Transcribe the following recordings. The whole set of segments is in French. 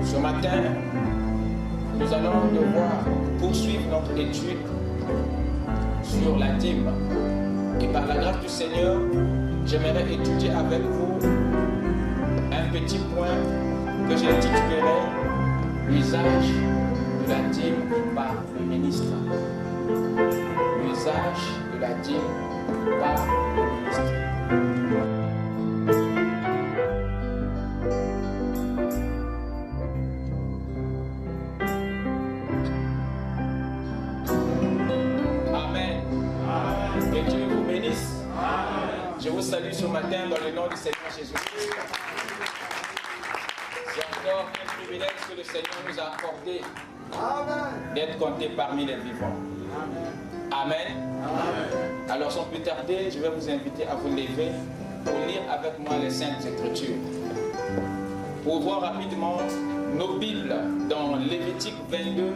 Ce matin, nous allons devoir poursuivre notre étude sur la dîme. Et par la grâce du Seigneur, j'aimerais étudier avec vous un petit point que j'intitulerai l'usage de la dîme par le ministre. L'usage de la dîme par le ministre. Je vous salue ce matin dans le nom du Seigneur Jésus-Christ. C'est encore un privilège que le Seigneur nous a accordé d'être compté parmi les vivants. Amen. Alors sans plus tarder, je vais vous inviter à vous lever pour lire avec moi les Saintes Écritures. Pour voir rapidement nos Bibles dans Lévitique 22,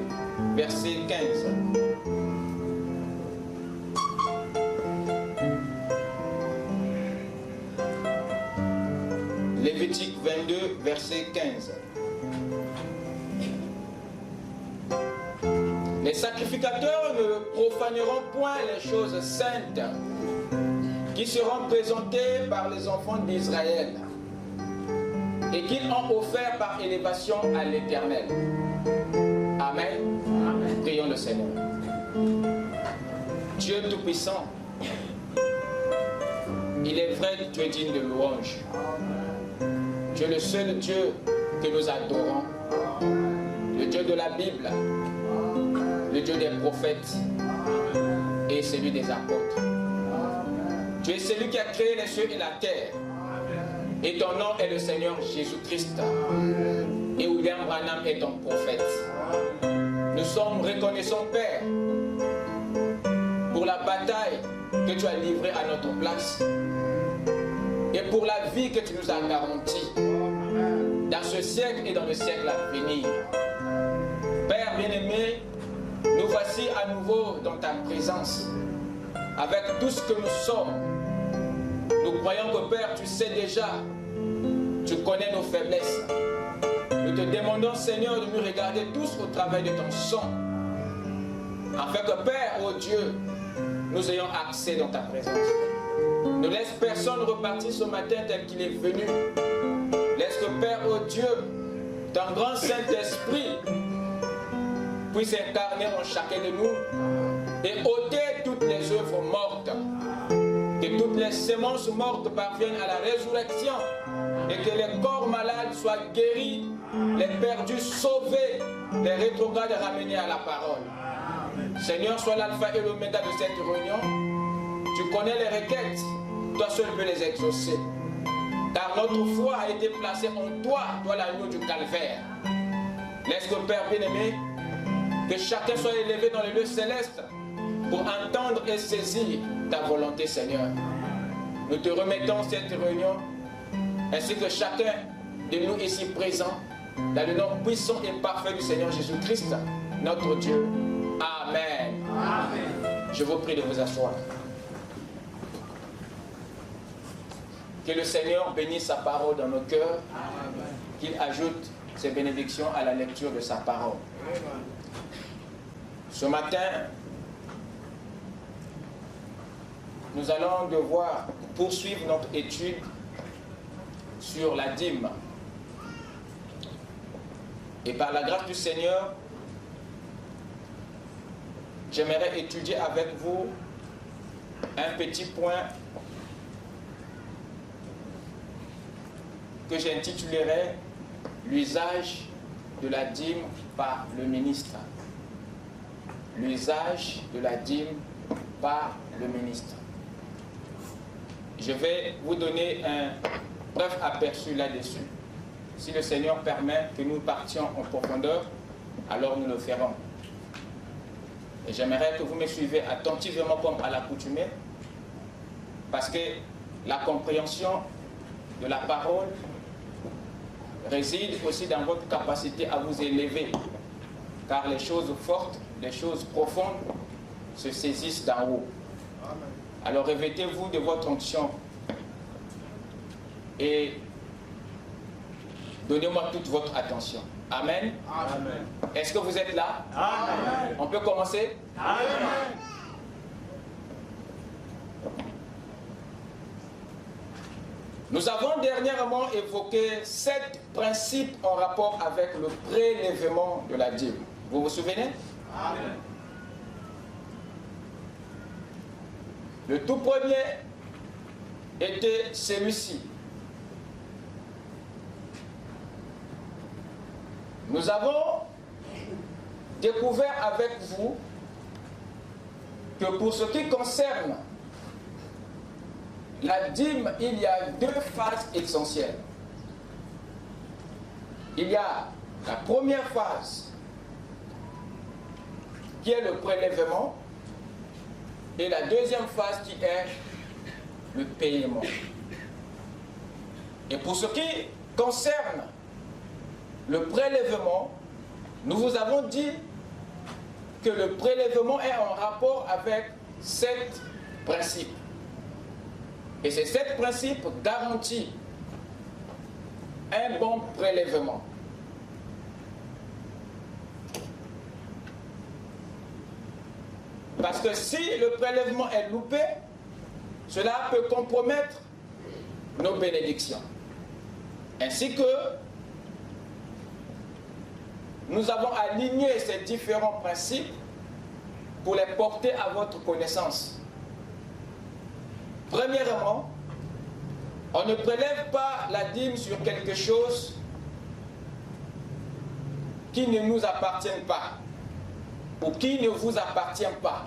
verset 15. Lévitique 22, verset 15. Les sacrificateurs ne profaneront point les choses saintes qui seront présentées par les enfants d'Israël et qu'ils ont offert par élévation à l'Éternel. Amen. Amen. Prions le Seigneur. Dieu Tout-Puissant, il est vrai que tu es digne de louange. Tu es le seul Dieu que nous adorons, le Dieu de la Bible, le Dieu des prophètes et celui des apôtres. Tu es celui qui a créé les cieux et la terre, et ton nom est le Seigneur Jésus-Christ, et William Branham est ton prophète. Nous sommes reconnaissants, Père, pour la bataille que tu as livrée à notre place, et pour la vie que tu nous as garantie dans ce siècle et dans le siècle à venir. Père bien-aimé, nous voici à nouveau dans ta présence, avec tout ce que nous sommes. Nous croyons que Père, tu sais déjà, tu connais nos faiblesses. Nous te demandons, Seigneur, de nous regarder tous au travers de ton sang, afin que Père, oh Dieu, nous ayons accès dans ta présence. Ne laisse personne repartir ce matin tel qu'il est venu. Laisse que Père, oh Dieu, ton grand Saint-Esprit puisse incarner en chacun de nous et ôter toutes les œuvres mortes. Que toutes les semences mortes parviennent à la résurrection et que les corps malades soient guéris, les perdus sauvés, les rétrogrades ramenés à la parole. Seigneur, sois l'alpha et l'oméga de cette réunion. Tu connais les requêtes, toi seul peux les exaucer. Car notre foi a été placée en toi, toi l'agneau du calvaire. Laisse que Père bien-aimé, que chacun soit élevé dans les lieux célestes pour entendre et saisir ta volonté, Seigneur. Nous te remettons cette réunion, ainsi que chacun de nous ici présents, dans le nom puissant et parfait du Seigneur Jésus-Christ, notre Dieu. Amen. Amen. Je vous prie de vous asseoir. Que le Seigneur bénisse sa parole dans nos cœurs, qu'il ajoute ses bénédictions à la lecture de sa parole. Ce matin, nous allons devoir poursuivre notre étude sur la dîme. Et par la grâce du Seigneur, j'aimerais étudier avec vous un petit point que j'intitulerai l'usage de la dîme par le ministre. L'usage de la dîme par le ministre. Je vais vous donner un bref aperçu là-dessus. Si le Seigneur permet que nous partions en profondeur, alors nous le ferons. Et j'aimerais que vous me suivez attentivement comme à l'accoutumée, parce que la compréhension de la parole réside aussi dans votre capacité à vous élever, car les choses fortes, les choses profondes se saisisse d'en haut. Alors revêtez-vous de votre onction et donnez-moi toute votre attention. Amen. Amen. Est-ce que vous êtes là? Amen. On peut commencer? Amen. Nous avons dernièrement évoqué 7 principes en rapport avec le prélèvement de la dîme. Vous vous souvenez? Amen. Le tout premier était celui-ci. Nous avons découvert avec vous que pour ce qui concerne la dîme, il y a 2 phases essentielles. Il y a la première phase qui est le prélèvement et la deuxième phase qui est le paiement. Et pour ce qui concerne le prélèvement, nous vous avons dit que le prélèvement est en rapport avec 7 principes. Et ces 7 principes garantissent un bon prélèvement. Parce que si le prélèvement est loupé, cela peut compromettre nos bénédictions. Ainsi que nous avons aligné ces différents principes pour les porter à votre connaissance. Premièrement, on ne prélève pas la dîme sur quelque chose qui ne nous appartient pas ou qui ne vous appartient pas.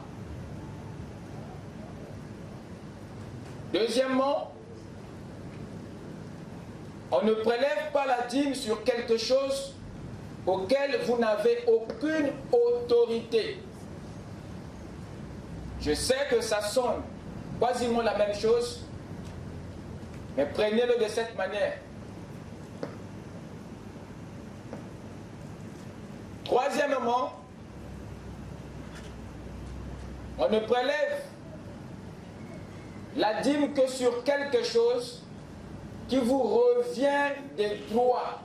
Deuxièmement, on ne prélève pas la dîme sur quelque chose auquel vous n'avez aucune autorité. Je sais que ça sonne quasiment la même chose, mais prenez-le de cette manière. Troisièmement, on ne prélève la dîme que sur quelque chose qui vous revient des droits,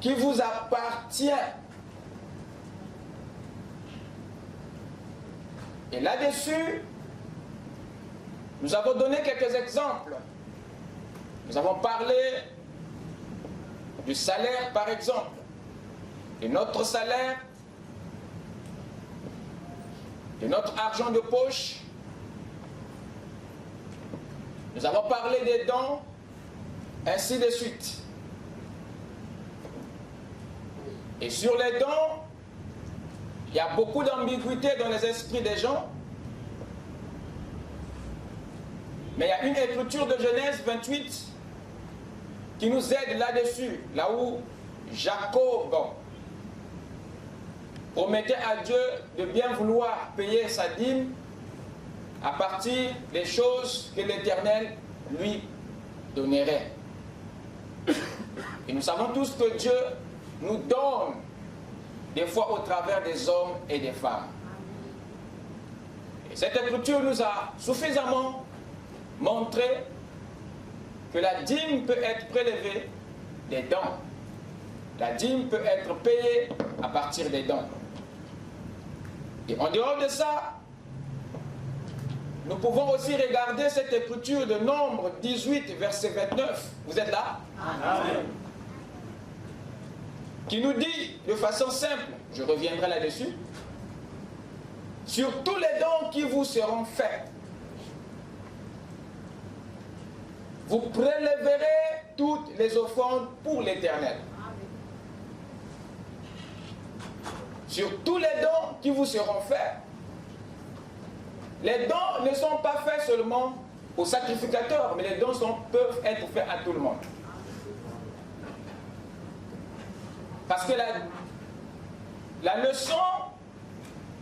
qui vous appartient. Et là-dessus, nous avons donné quelques exemples. Nous avons parlé du salaire, par exemple, de notre salaire, de notre argent de poche. Nous avons parlé des dons, ainsi de suite. Et sur les dons, il y a beaucoup d'ambiguïté dans les esprits des gens. Mais il y a une écriture de Genèse 28 qui nous aide là-dessus, là où Jacob promettait à Dieu de bien vouloir payer sa dîme à partir des choses que l'Éternel lui donnerait. Et nous savons tous que Dieu nous donne des fois au travers des hommes et des femmes. Et cette écriture nous a suffisamment montré que la dîme peut être prélevée des dons. La dîme peut être payée à partir des dons. Et en dehors de ça, nous pouvons aussi regarder cette écriture de Nombre 18, verset 29. Vous êtes là? Amen. Qui nous dit de façon simple, je reviendrai là-dessus, sur tous les dons qui vous seront faits, vous prélèverez toutes les offrandes pour l'Éternel. Sur tous les dons qui vous seront faits, les dons ne sont pas faits seulement aux sacrificateurs, mais les dons peuvent être faits à tout le monde. Parce que la leçon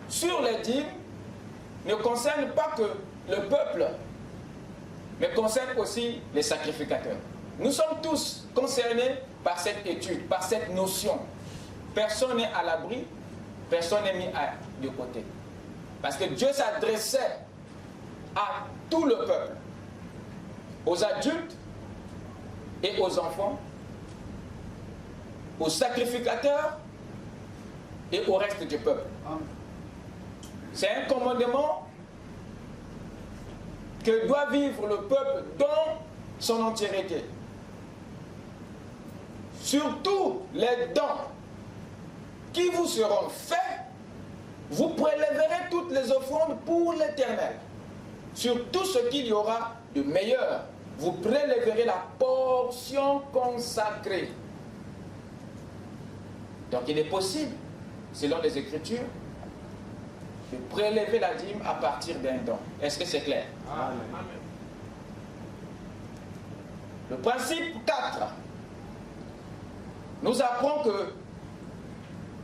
sur les dîmes ne concerne pas que le peuple, mais concerne aussi les sacrificateurs. Nous sommes tous concernés par cette étude, par cette notion. Personne n'est à l'abri, personne n'est mis de côté. Parce que Dieu s'adressait à tout le peuple, aux adultes et aux enfants, aux sacrificateurs et au reste du peuple. C'est un commandement que doit vivre le peuple dans son entièreté. Surtout les dons qui vous seront faits, vous prélèverez toutes les offrandes pour l'Éternel. Sur tout ce qu'il y aura de meilleur, vous prélèverez la portion consacrée. Donc il est possible, selon les Écritures, de prélever la dîme à partir d'un don. Est-ce que c'est clair? Amen. Le principe 4 nous apprend que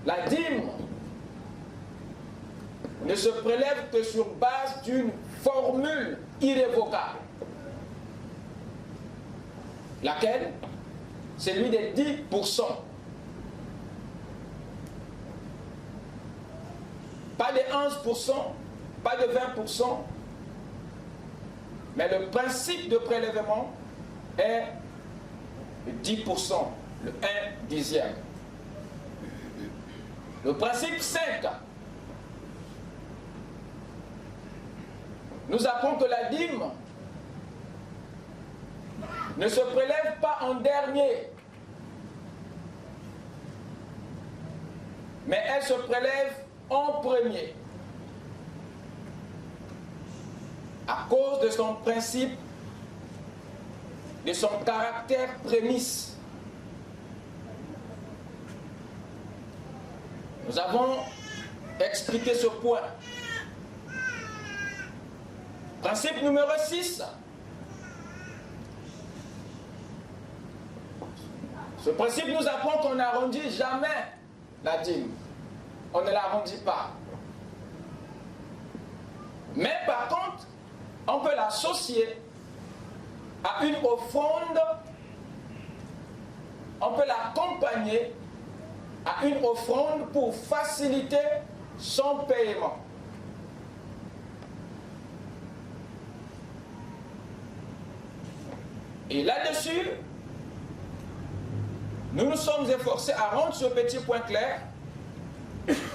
la dîme ne se prélève que sur base d'une formule irrévocable. Laquelle? Celui des 10%. Pas de 11%, pas de 20%, mais le principe de prélèvement est le 10%, le 1 dixième. Le principe 5 nous apprend que la dîme ne se prélève pas en dernier, mais elle se prélève en premier, à cause de son principe, de son caractère prémisse. Nous avons expliqué ce point. Principe numéro 6. Ce principe nous apprend qu'on n'arrondit jamais la dîme. On ne l'arrondit pas. Mais par contre, on peut l'associer à une offrande, on peut l'accompagner à une offrande pour faciliter son paiement. Et là-dessus, nous nous sommes efforcés à rendre ce petit point clair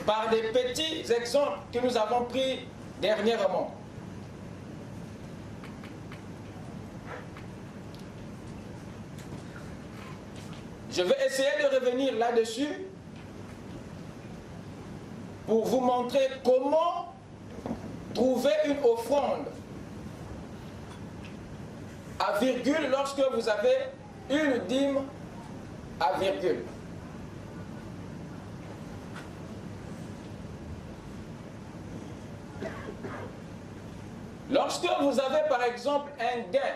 par des petits exemples que nous avons pris dernièrement. Je vais essayer de revenir là-dessus pour vous montrer comment trouver une offrande à virgule lorsque vous avez une dîme à virgule. Lorsque vous avez par exemple un gain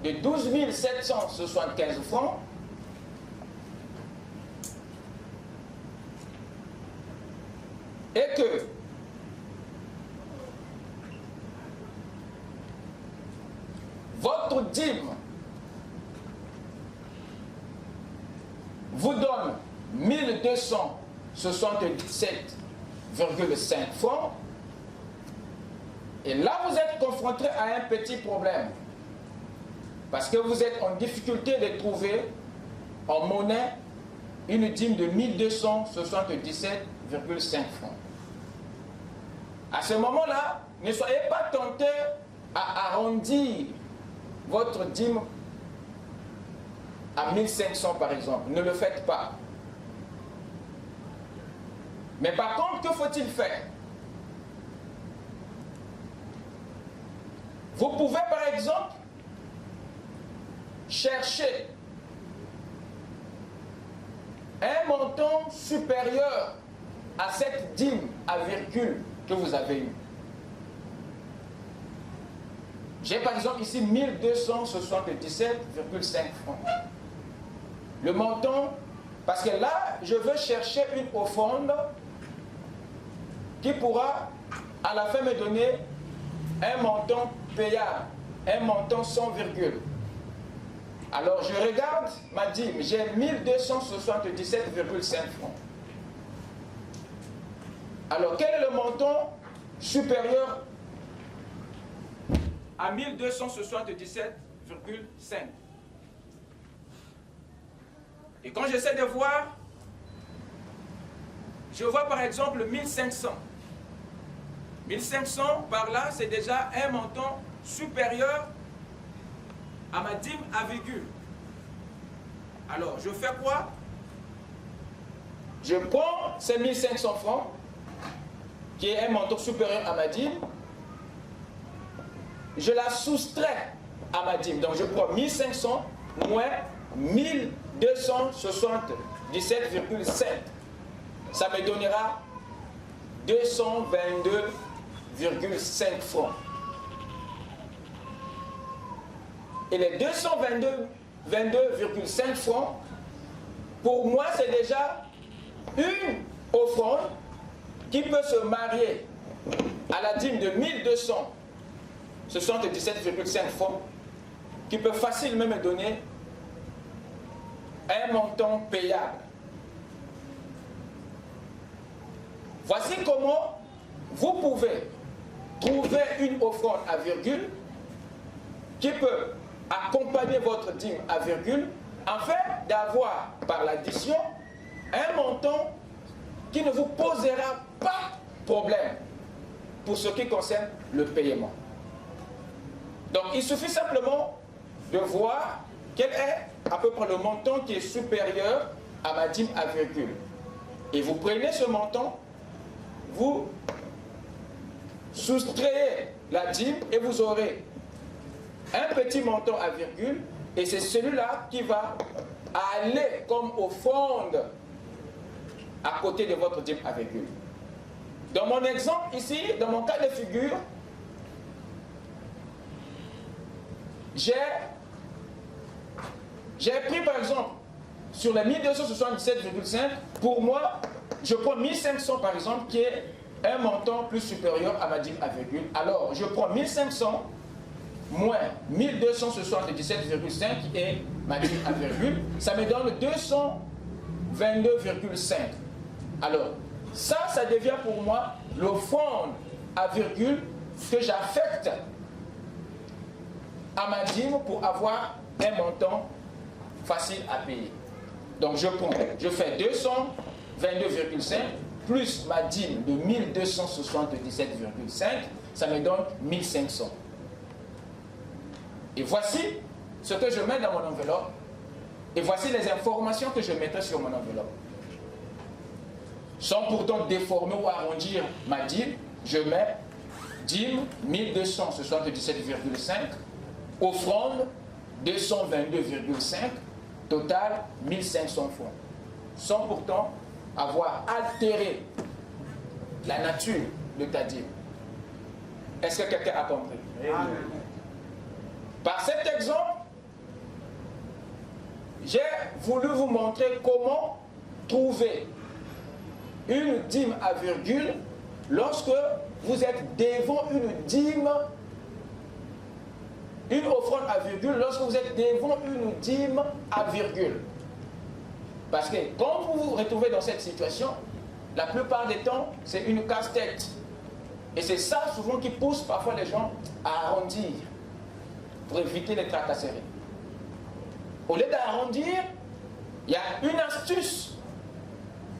de 12 775 francs, et que votre dîme vous donne 1277,5 francs, et là vous êtes confronté à un petit problème, parce que vous êtes en difficulté de trouver en monnaie une dîme de 1277,5 francs. À ce moment-là, ne soyez pas tenté à arrondir votre dîme à 1500 par exemple. Ne le faites pas. Mais par contre, que faut-il faire? Vous pouvez par exemple chercher un montant supérieur à cette dîme à virgule que vous avez eue. J'ai par exemple ici 1277,5 francs. Le montant, parce que là, je veux chercher une offrande qui pourra à la fin me donner un montant payable, un montant sans virgule. Alors je regarde ma dîme, j'ai 1277,5 francs. Alors, quel est le montant supérieur à 1277,5? Et quand j'essaie de voir, je vois par exemple 1500. 1500 par là, c'est déjà un montant supérieur à ma dîme à virgule. Alors, je fais quoi? Je prends ces 1500 francs, qui est un montant supérieur à ma dîme, je la soustrais à ma dîme. Donc, je prends 1500 moins 1277,5. Ça me donnera 222,5 francs. Et les 222,5 francs, pour moi, c'est déjà une offrande qui peut se marier à la dîme de 1277,5 francs, qui peut facilement me donner un montant payable. Voici comment vous pouvez trouver une offrande à virgule qui peut accompagner votre dîme à virgule afin d'avoir par l'addition un montant qui ne vous posera pas problème pour ce qui concerne le paiement. Donc il suffit simplement de voir quel est à peu près le montant qui est supérieur à ma dîme à virgule. Et vous prenez ce montant, vous soustrayez la dîme et vous aurez un petit montant à virgule, et c'est celui-là qui va aller comme offrande à côté de votre dîme à virgule. Dans mon exemple ici, dans mon cas de figure, j'ai pris par exemple sur les 1277,5, pour moi, je prends 1500 par exemple, qui est un montant plus supérieur à ma dîme à virgule. Alors, je prends 1500 moins 1277,5 qui est ma dîme à virgule, ça me donne 222,5. Alors, ça devient pour moi l'offrande à virgule que j'affecte à ma dîme pour avoir un montant facile à payer. Donc je fais 222,5 plus ma dîme de 1277,5, ça me donne 1500. Et voici ce que je mets dans mon enveloppe, et voici les informations que je mettrai sur mon enveloppe. Sans pourtant déformer ou arrondir ma dîme, je mets dîme 1277,5, offrande 222,5, total 1500 francs. Sans pourtant avoir altéré la nature de ta dîme. Est-ce que quelqu'un a compris? Amen. Par cet exemple, j'ai voulu vous montrer comment trouver une dîme à virgule lorsque vous êtes devant une dîme, une offrande à virgule, lorsque vous êtes devant une dîme à virgule. Parce que quand vous vous retrouvez dans cette situation, la plupart des temps, c'est une casse-tête. Et c'est ça souvent qui pousse parfois les gens à arrondir pour éviter les tracasseries. Au lieu d'arrondir, il y a une astuce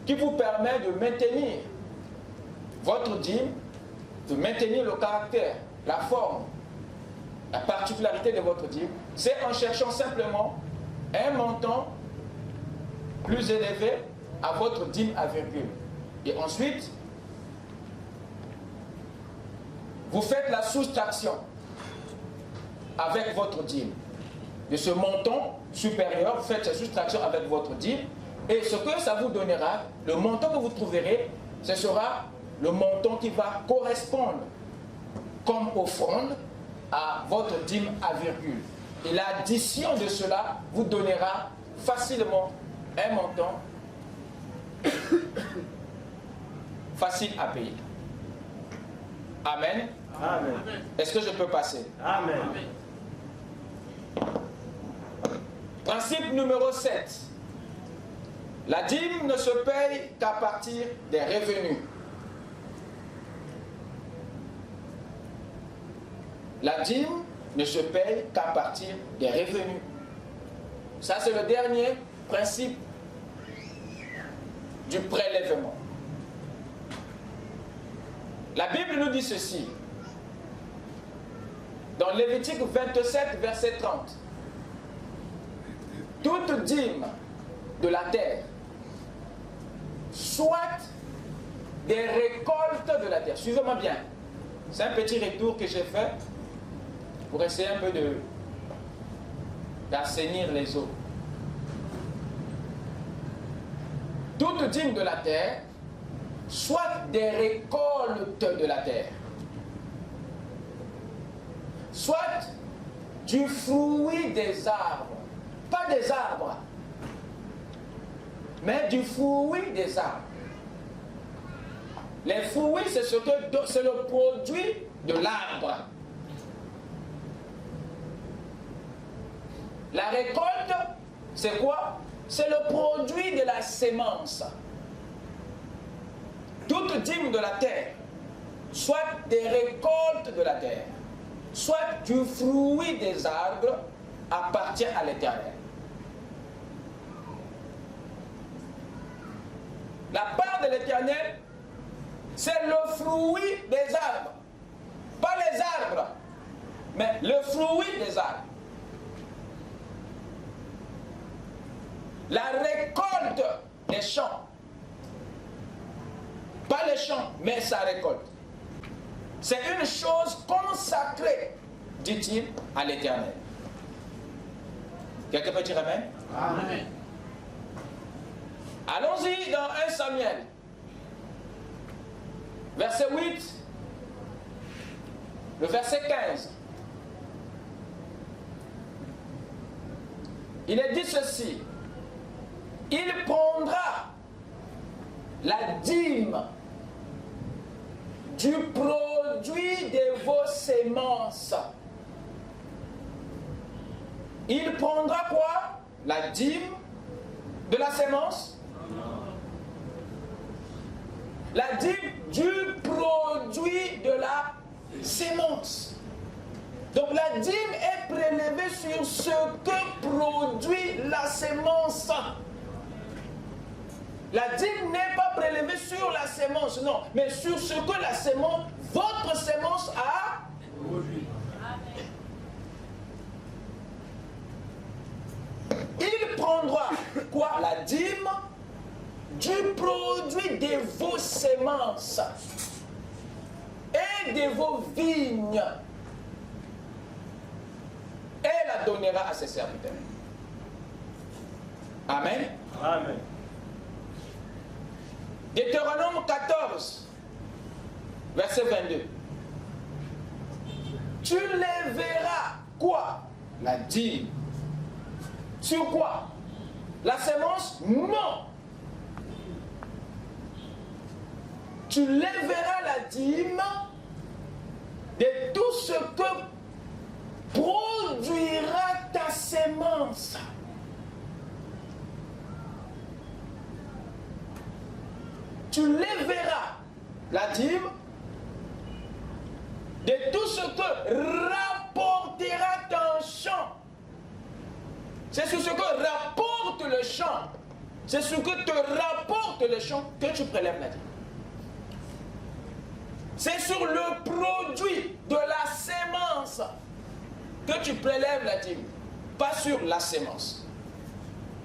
qui vous permet de maintenir votre dîme, de maintenir le caractère, la forme, la particularité de votre dîme. C'est en cherchant simplement un montant plus élevé à votre dîme à virgule. Et ensuite, vous faites la soustraction avec votre dîme. De ce montant supérieur, vous faites cette soustraction avec votre dîme. Et ce que ça vous donnera, le montant que vous trouverez, ce sera le montant qui va correspondre comme offrande à votre dîme à virgule. Et l'addition de cela vous donnera facilement un montant facile à payer. Amen. Amen. Est-ce que je peux passer? Amen. Principe numéro 7. La dîme ne se paye qu'à partir des revenus. La dîme ne se paye qu'à partir des revenus. Ça, c'est le dernier principe du prélèvement. La Bible nous dit ceci. Dans Lévitique 27, verset 30. Toute dîme de la terre, soit des récoltes de la terre. Suivez-moi bien. C'est un petit retour que j'ai fait pour essayer un peu d'assainir les eaux. Toute dîme de la terre, soit des récoltes de la terre, soit du fruit des arbres, pas des arbres, mais du fruit des arbres. Les fruits, c'est le produit de l'arbre. La récolte, c'est quoi? C'est le produit de la sémence. Toute dîme de la terre, soit des récoltes de la terre, soit du fruit des arbres, appartient à l'Éternel. La part de l'Éternel, c'est le fruit des arbres. Pas les arbres, mais le fruit des arbres. La récolte des champs. Pas les champs, mais sa récolte. C'est une chose consacrée, dit-il, à l'Éternel. Quelqu'un peut dire amen? Amen. Allons-y dans 1 Samuel. Verset 8. Le verset 15. Il est dit ceci. Il prendra la dîme du produit de vos sémences. Il prendra quoi? La dîme de la sémence? La dîme du produit de la sémence. Donc la dîme est prélevée sur ce que produit la sémence. La dîme n'est pas prélevée sur la sémence, non, mais sur ce que la sémence, votre sémence a produit. Il prendra quoi? La dîme du produit de vos sémences et de vos vignes et la donnera à ses serviteurs. Amen. Amen. Deutéronome 14, verset 22. Tu les verras quoi? La dîme. Sur quoi? La sémence? Non. Tu lèveras la dîme de tout ce que produira ta sémence. Tu lèveras la dîme de tout ce que rapportera ton champ. C'est sur ce que rapporte le champ. C'est ce que te rapporte le champ que tu prélèves la dîme. C'est sur le produit de la sémence que tu prélèves la dîme, pas sur la sémence.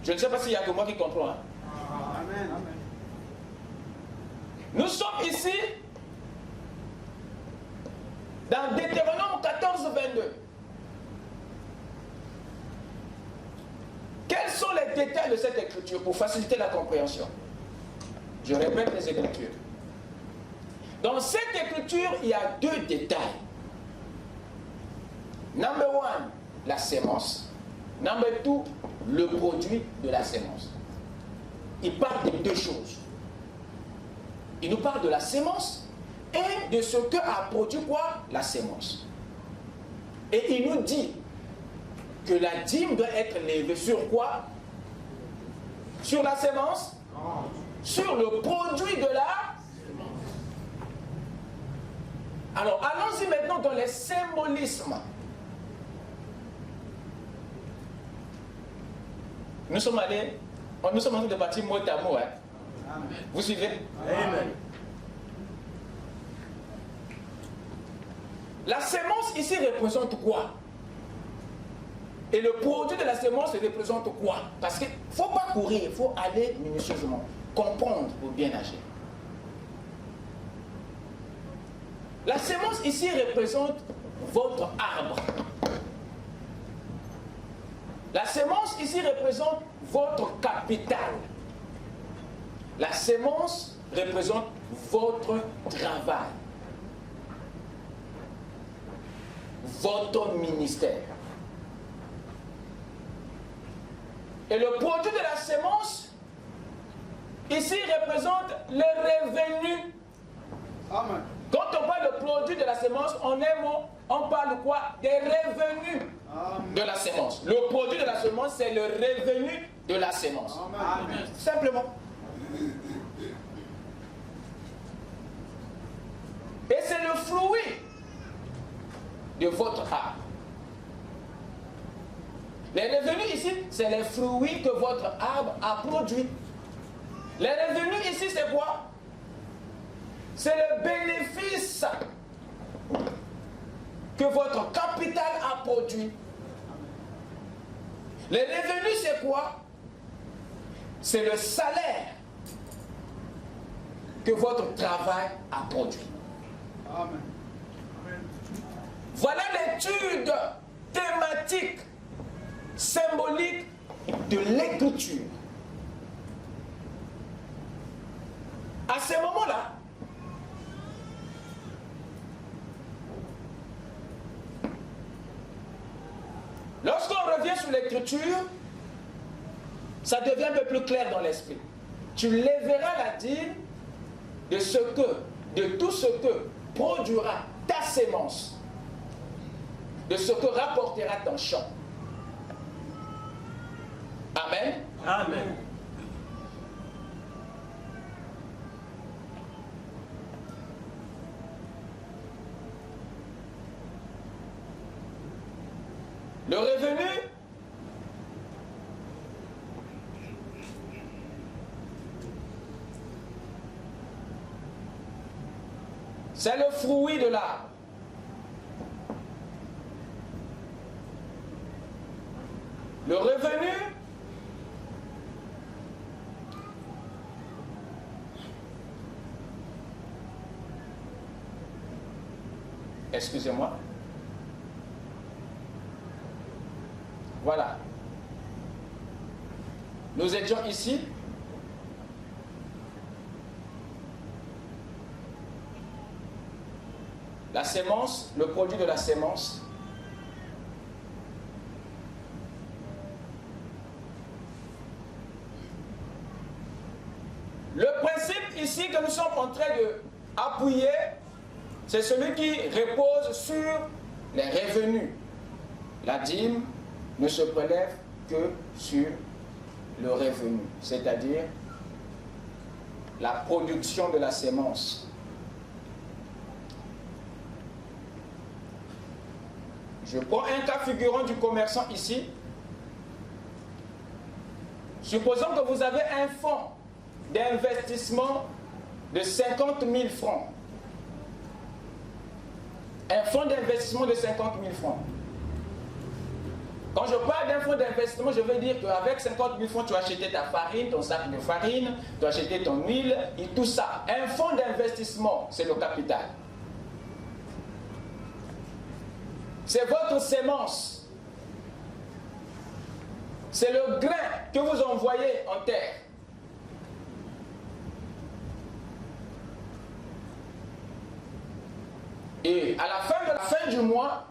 Je ne sais pas s'il y a que moi qui comprends. Hein? Amen. Nous sommes ici dans Deutéronome 14, 22. Quels sont les détails de cette écriture pour faciliter la compréhension? Je répète les écritures. Dans cette écriture, il y a deux détails. Number one, la sémence. Number two, le produit de la sémence. Il parle de deux choses. Il nous parle de la sémence et de ce que a produit quoi? La sémence. Et il nous dit que la dîme doit être levée sur quoi? Sur la sémence? Sur le produit de la sémence. Alors, allons-y maintenant dans les symbolismes. Nous sommes en train de partir mot à mot. Hein. Vous suivez? Amen. La sémence ici représente quoi? Et le produit de la sémence représente quoi? Parce qu'il ne faut pas courir, il faut aller minutieusement, comprendre pour bien agir. La sémence ici représente votre arbre. La sémence ici représente votre capital. La sémence représente votre travail. Votre ministère. Et le produit de la sémence, ici, représente les revenus. Amen. Quand on parle de produit de la sémence, en un mot, on parle de quoi? Des revenus de la sémence. Le produit de la sémence, c'est le revenu de la sémence. Amen. Simplement. Et c'est le fruit de votre arbre. Les revenus ici, c'est les fruits que votre arbre a produits. Les revenus ici, c'est quoi? C'est le bénéfice que votre capital a produit. Les revenus, c'est quoi? C'est le salaire que votre travail a produit. Amen. Voilà l'étude thématique, symbolique de l'écriture. À ce moment-là, lorsqu'on revient sur l'écriture, ça devient un peu plus clair dans l'esprit. Tu lèveras la dîme de tout ce que produira ta sémence, de ce que rapportera ton champ. Amen. Amen. Le revenu, c'est le fruit de l'arbre. Le revenu, excusez-moi. Voilà. Nous étions ici. La sémence, le produit de la sémence. Le principe ici que nous sommes en train d'appuyer, c'est celui qui repose sur les revenus. La dîme ne se prélève que sur le revenu, c'est-à-dire la production de la sémence. Je prends un cas figurant du commerçant ici. Supposons que vous avez un fonds d'investissement de 50 000 francs. Un fonds d'investissement de 50 000 francs. Quand je parle d'un fonds d'investissement, je veux dire qu'avec 50 000 francs, tu as acheté ta farine, ton sac de farine, tu as acheté ton huile et tout ça. Un fonds d'investissement, c'est le capital. C'est votre sémence. C'est le grain que vous envoyez en terre. Et à la fin du mois,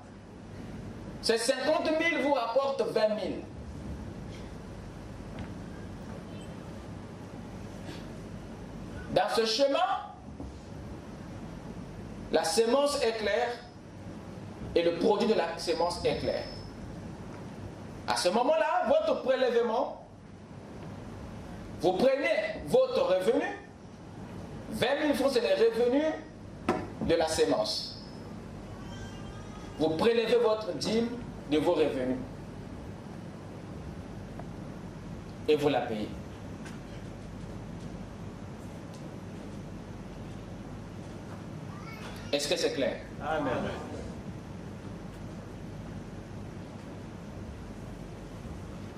ces 50 000 vous rapportent 20 000. Dans ce schéma, la sémence est claire et le produit de la sémence est clair. À ce moment-là, votre prélèvement, vous prenez votre revenu, 20 000 francs, c'est les revenus de la sémence. Vous prélevez votre dîme de vos revenus. Et vous la payez. Est-ce que c'est clair? Amen.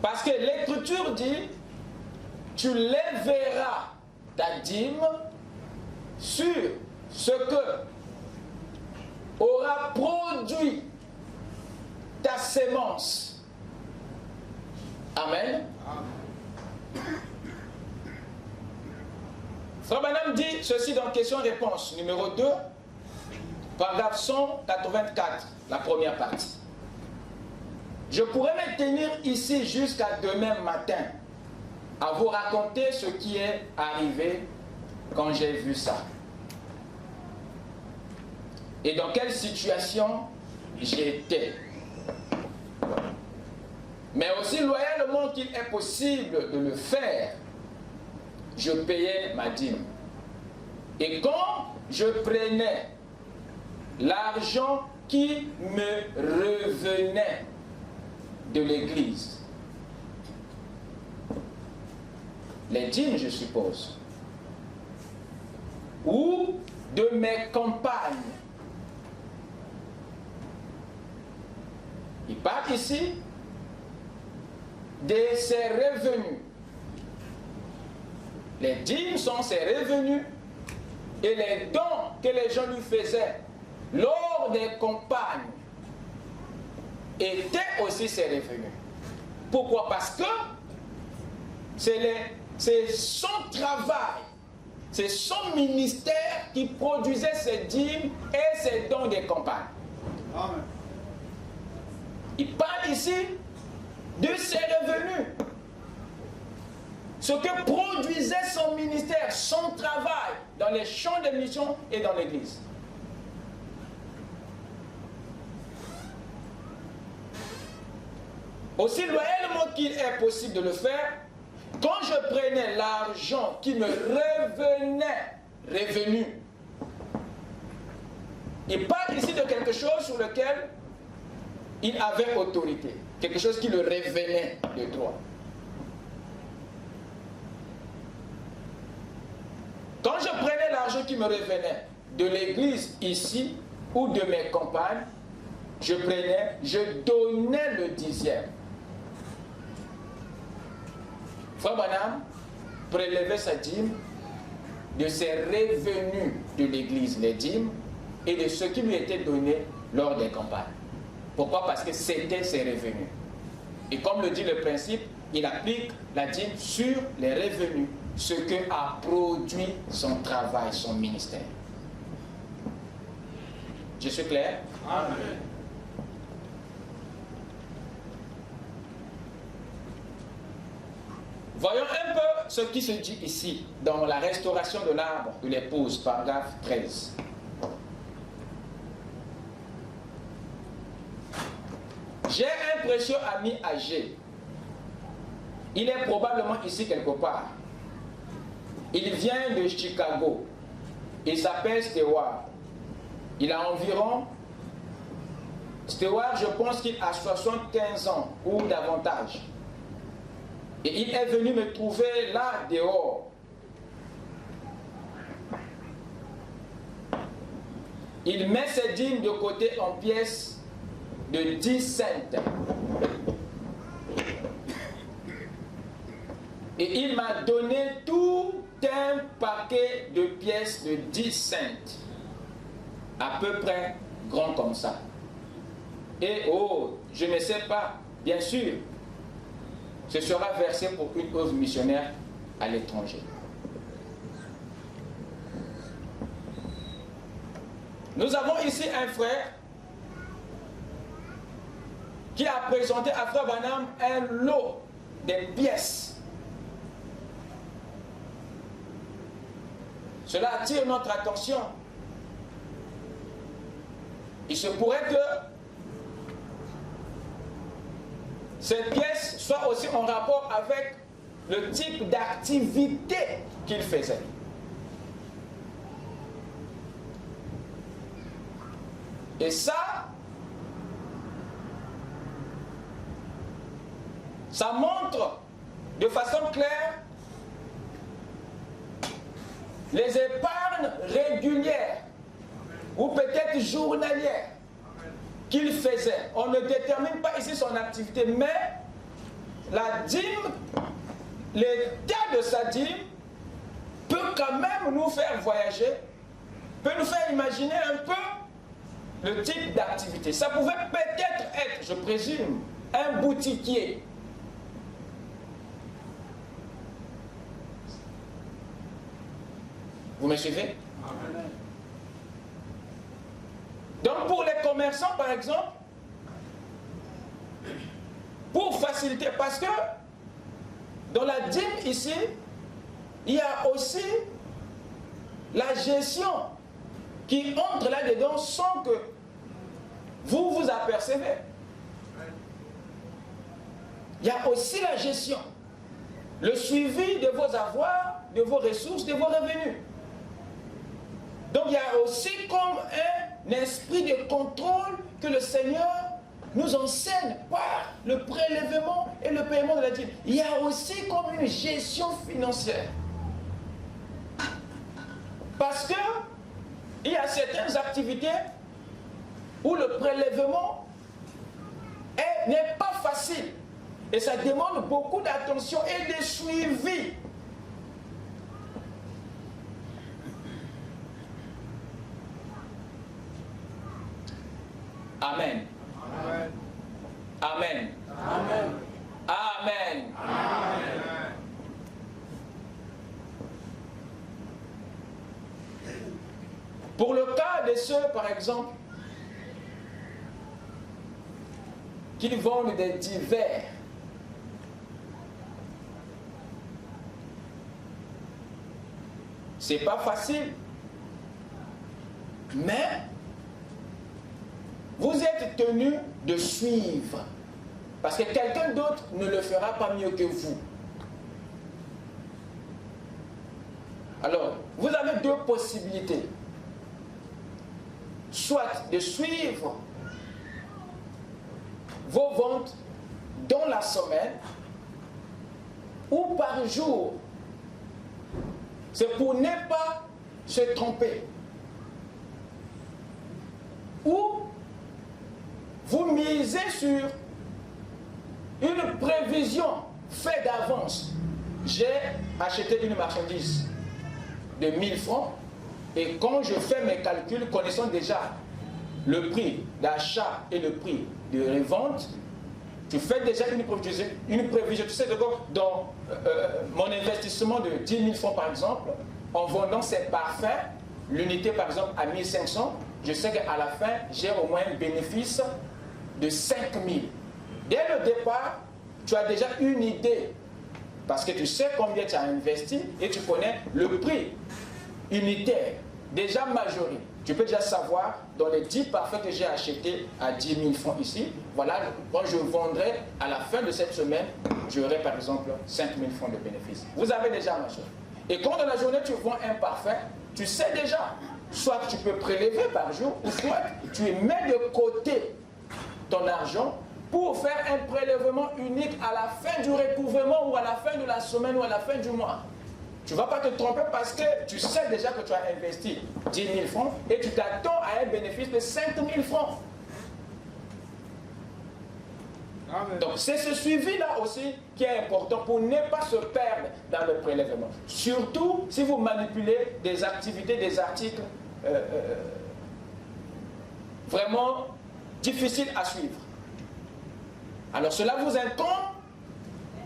Parce que l'Écriture dit, tu lèveras ta dîme sur ce que aura produit ta sémence. Amen. Frère Branham dit ceci dans question-réponse numéro 2, paragraphe 184, la première partie. Je pourrais me tenir ici jusqu'à demain matin à vous raconter ce qui est arrivé quand j'ai vu ça. Et dans quelle situation j'étais. Mais aussi loyalement qu'il est possible de le faire, je payais ma dîme. Et quand je prenais l'argent qui me revenait de l'église, les dîmes je suppose, ou de mes campagnes, il parle ici de ses revenus. Les dîmes sont ses revenus et les dons que les gens lui faisaient lors des campagnes étaient aussi ses revenus. Pourquoi? Parce que c'est son travail, c'est son ministère qui produisait ses dîmes et ses dons des campagnes. Amen. Il parle ici de ses revenus. Ce que produisait son ministère, son travail dans les champs de mission et dans l'église. Aussi loyalement qu'il est possible de le faire, quand je prenais l'argent qui me revenait, revenu, il parle ici de quelque chose sur lequel il avait autorité, quelque chose qui le revenait de droit. Quand je prenais l'argent qui me revenait de l'église ici ou de mes campagnes, je donnais le 10e. Frère Branham prélevait sa dîme de ses revenus de l'église, les dîmes, et de ce qui lui était donné lors des campagnes. Pourquoi? Parce que c'était ses revenus. Et comme le dit le principe, il applique la dîme sur les revenus, ce que a produit son travail, son ministère. Je suis clair? Amen. Voyons un peu ce qui se dit ici, dans la restauration de l'arbre de l'épouse, paragraphe 13. J'ai un précieux ami âgé. Il est probablement ici quelque part. Il vient de Chicago. Il s'appelle Stewart. Il a environ... Stewart, je pense qu'il a 75 ans ou davantage. Et il est venu me trouver là dehors. Il met ses dîmes de côté en pièces de 10 cents. Et il m'a donné tout un paquet de pièces de 10 cents. À peu près grand comme ça. Et oh, je ne sais pas, bien sûr, ce sera versé pour une œuvre missionnaire à l'étranger. Nous avons ici un frère qui a présenté à Frère Branham un lot de pièces. Cela attire notre attention. Il se pourrait que cette pièce soit aussi en rapport avec le type d'activité qu'il faisait. Et ça, Ça montre de façon claire les épargnes régulières ou peut-être journalières qu'il faisait. On ne détermine pas ici son activité, mais la dîme, l'état de sa dîme peut quand même nous faire voyager, peut nous faire imaginer un peu le type d'activité. Ça pouvait peut-être être, je présume, un boutiquier. Vous me suivez? Amen. Donc pour les commerçants, par exemple, pour faciliter, parce que dans la dîme ici, il y a aussi la gestion qui entre là-dedans sans que vous vous apercevez. Il y a aussi la gestion, le suivi de vos avoirs, de vos ressources, de vos revenus. Donc il y a aussi comme un esprit de contrôle que le Seigneur nous enseigne par le prélèvement et le paiement de la dîme. Il y a aussi comme une gestion financière. Parce que il y a certaines activités où le prélèvement n'est pas facile. Et ça demande beaucoup d'attention et de suivi. Amen. Amen. Amen. Amen. Amen. Amen. Pour le cas de ceux, par exemple, qui vendent des divers, c'est pas facile, mais vous êtes tenu de suivre, parce que quelqu'un d'autre ne le fera pas mieux que vous. Alors, vous avez deux possibilités. Soit de suivre vos ventes dans la semaine ou par jour. C'est pour ne pas se tromper. Ou vous misez sur une prévision faite d'avance. J'ai acheté une marchandise de 1000 francs et quand je fais mes calculs, connaissant déjà le prix d'achat et le prix de revente, tu fais déjà une prévision. Tu sais, dans mon investissement de 10 000 francs par exemple, en vendant ces parfums, l'unité par exemple à 1500, je sais qu'à la fin, j'ai au moins un bénéfice de 5000. Dès le départ, tu as déjà une idée, parce que tu sais combien tu as investi et tu connais le prix unitaire, déjà majoré. Tu peux déjà savoir, dans les 10 parfums que j'ai achetés à 10 000 francs ici, voilà, quand je vendrai à la fin de cette semaine, j'aurai par exemple 5 000 francs de bénéfice. Vous avez déjà majoré. Et quand dans la journée tu vends un parfum, tu sais déjà, soit tu peux prélever par jour, ou soit tu mets de côté ton argent pour faire un prélèvement unique à la fin du recouvrement ou à la fin de la semaine ou à la fin du mois. Tu ne vas pas te tromper parce que tu sais déjà que tu as investi 10 000 francs et tu t'attends à un bénéfice de 5 000 francs. Amen. Donc c'est ce suivi-là aussi qui est important pour ne pas se perdre dans le prélèvement. Surtout si vous manipulez des activités, des articles vraiment difficiles à suivre. Alors cela vous incombe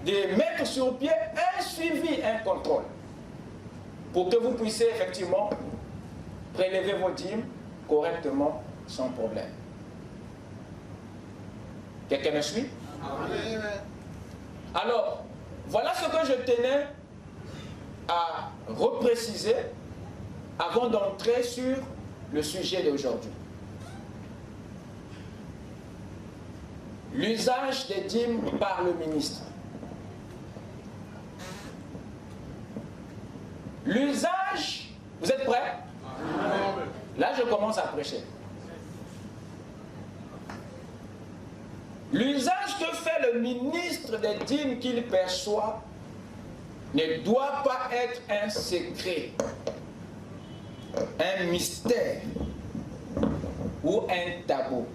de mettre sur pied un suivi, un contrôle, pour que vous puissiez effectivement prélever vos dîmes correctement, sans problème. Quelqu'un me suit? Amen. Alors, voilà ce que je tenais à repréciser avant d'entrer sur le sujet d'aujourd'hui. L'usage des dîmes par le ministre. L'usage, vous êtes prêts? Là, je commence à prêcher. L'usage que fait le ministre des dîmes qu'il perçoit ne doit pas être un secret, un mystère ou un tabou.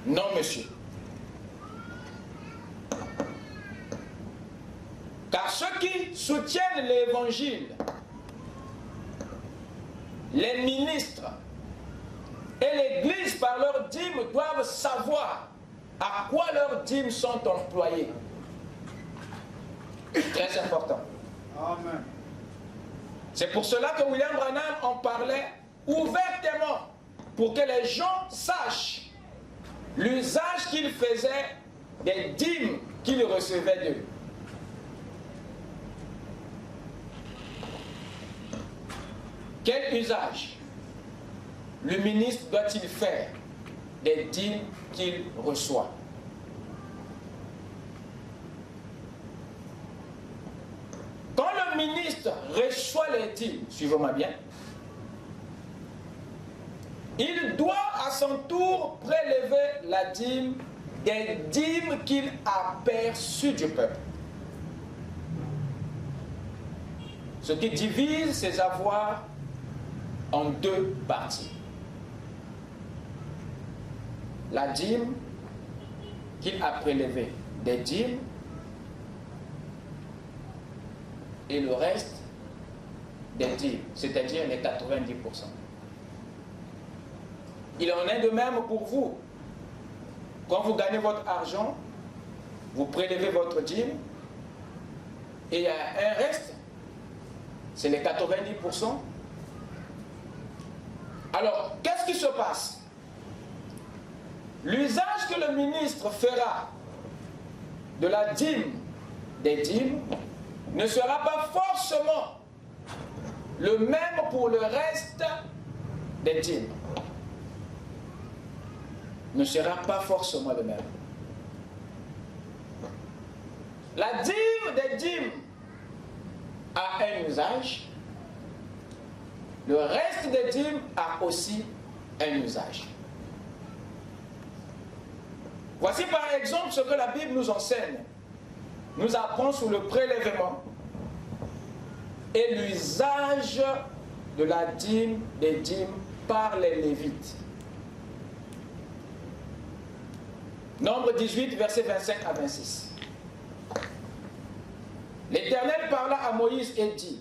Non, monsieur. Car ceux qui soutiennent l'évangile, les ministres et l'Église par leurs dîmes doivent savoir à quoi leurs dîmes sont employées. Très important. Amen. C'est pour cela que William Branham en parlait ouvertement, pour que les gens sachent l'usage qu'il faisait des dîmes qu'il recevait d'eux. Quel usage le ministre doit-il faire des dîmes qu'il reçoit? Quand le ministre reçoit les dîmes, suivez-moi bien, il doit à son tour prélever la dîme des dîmes qu'il a perçues du peuple. Ce qui divise ses avoirs en deux parties. La dîme qu'il a prélevée des dîmes et le reste des dîmes, c'est-à-dire les 90%. Il en est de même pour vous. Quand vous gagnez votre argent, vous prélevez votre dîme et il y a un reste, c'est les 90%. Alors, qu'est-ce qui se passe? L'usage que le ministre fera de la dîme des dîmes ne sera pas forcément le même pour le reste des dîmes. Ne sera pas forcément le même. La dîme des dîmes a un usage. Le reste des dîmes a aussi un usage. Voici par exemple ce que la Bible nous enseigne. Nous apprend sur le prélèvement et l'usage de la dîme des dîmes par les Lévites. Nombre 18, versets 25 à 26. L'Éternel parla à Moïse et dit: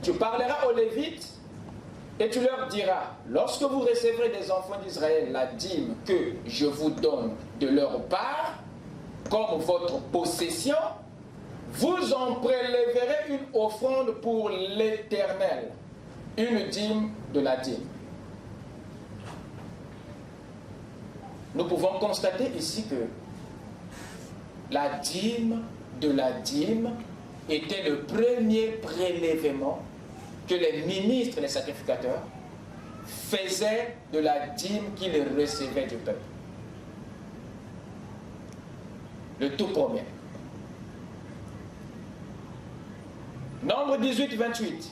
tu parleras aux Lévites et tu leur diras, lorsque vous recevrez des enfants d'Israël la dîme que je vous donne de leur part, comme votre possession, vous en prélèverez une offrande pour l'Éternel, une dîme de la dîme. Nous pouvons constater ici que la dîme de la dîme était le premier prélèvement que les ministres et les sacrificateurs faisaient de la dîme qu'ils recevaient du peuple. Le tout premier. Nombre 18, 28.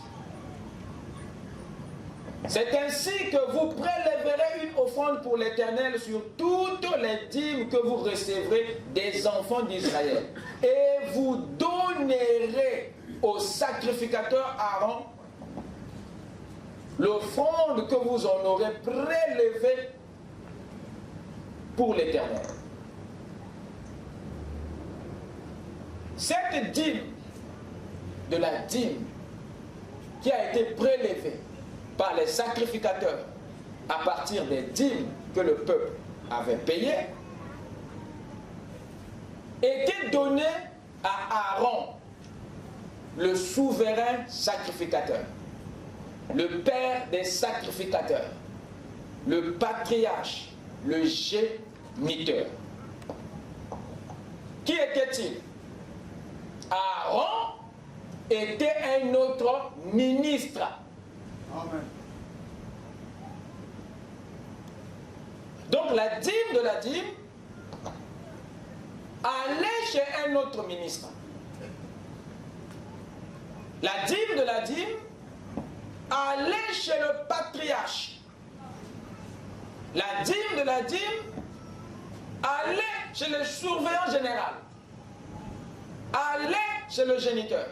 C'est ainsi que vous prélèverez une offrande pour l'Éternel sur toutes les dîmes que vous recevrez des enfants d'Israël. Et vous donnerez au sacrificateur Aaron l'offrande que vous en aurez prélevée pour l'Éternel. Cette dîme de la dîme qui a été prélevée par les sacrificateurs à partir des dîmes que le peuple avait payées était donnée à Aaron, le souverain sacrificateur, le père des sacrificateurs, le patriarche, le géniteur. Qui était-il? Aaron était un autre ministre. Amen. Donc la dîme de la dîme allait chez un autre ministre. La dîme de la dîme allait chez le patriarche. La dîme de la dîme Allez chez le surveillant général. Allez chez le géniteur.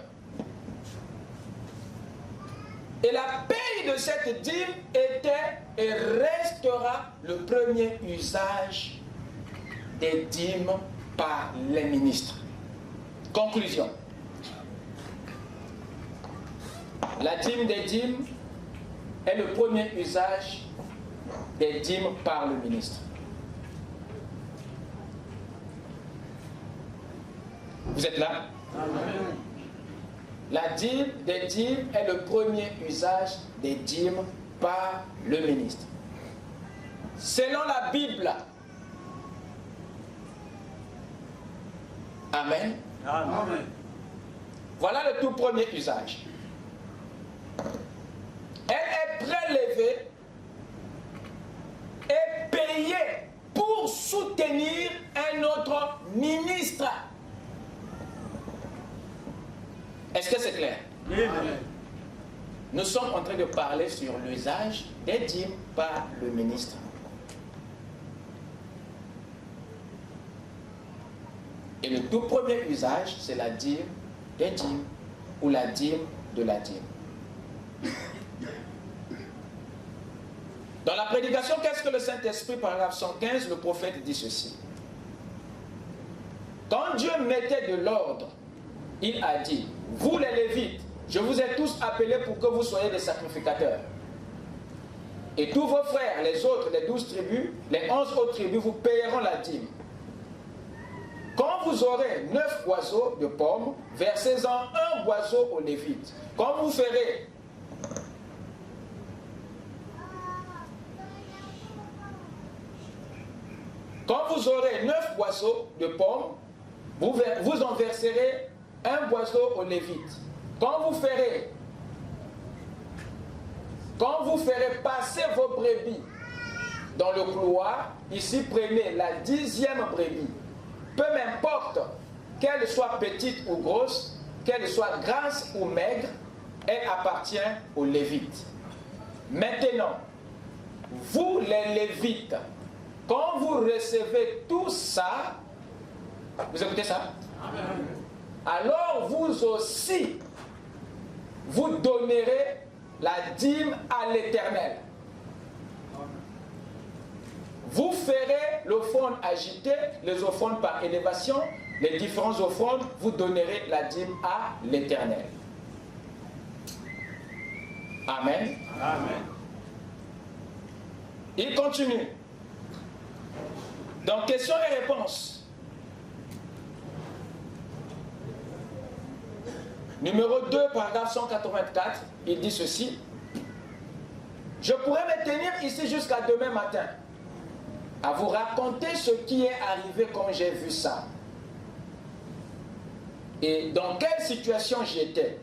Et la paye de cette dîme était et restera le premier usage des dîmes par les ministres. Conclusion. La dîme des dîmes est le premier usage des dîmes par le ministre. Vous êtes là? Amen. La dîme des dîmes est le premier usage des dîmes par le ministre. Selon la Bible. Amen. Amen. Voilà le tout premier usage. Elle est prélevée et payée pour soutenir un autre ministre. Est-ce que c'est clair? Amen. Nous sommes en train de parler sur l'usage des dîmes par le ministre. Et le tout premier usage, c'est la dîme des dîmes ou la dîme de la dîme. Dans la prédication, qu'est-ce que le Saint-Esprit, paragraphe 115, le prophète dit ceci. Quand Dieu mettait de l'ordre, il a dit, vous les Lévites, je vous ai tous appelés pour que vous soyez des sacrificateurs. Et tous vos frères, les autres, les 12 tribus, les 11 autres tribus, vous payeront la dîme. Quand vous aurez 9 oiseaux de pommes, versez-en un oiseau aux Lévites. Quand vous ferez aurez 9 oiseaux de pommes, vous en verserez un oiseau aux Lévites. Quand vous ferez passer vos brebis dans le couloir, ici prenez la 10e brebis. Peu m'importe qu'elle soit petite ou grosse, qu'elle soit grasse ou maigre, elle appartient aux Lévites. Maintenant, vous les Lévites, quand vous recevez tout ça, vous écoutez ça? Amen. Alors vous aussi, vous donnerez la dîme à l'Éternel. Vous ferez l'offrande agitée, les offrandes par élévation, les différentes offrandes, vous donnerez la dîme à l'Éternel. Amen. Amen. Il continue. Donc, questions et réponses. Numéro 2, paragraphe 184, il dit ceci. Je pourrais me tenir ici jusqu'à demain matin, à vous raconter ce qui est arrivé quand j'ai vu ça. Et dans quelle situation j'étais.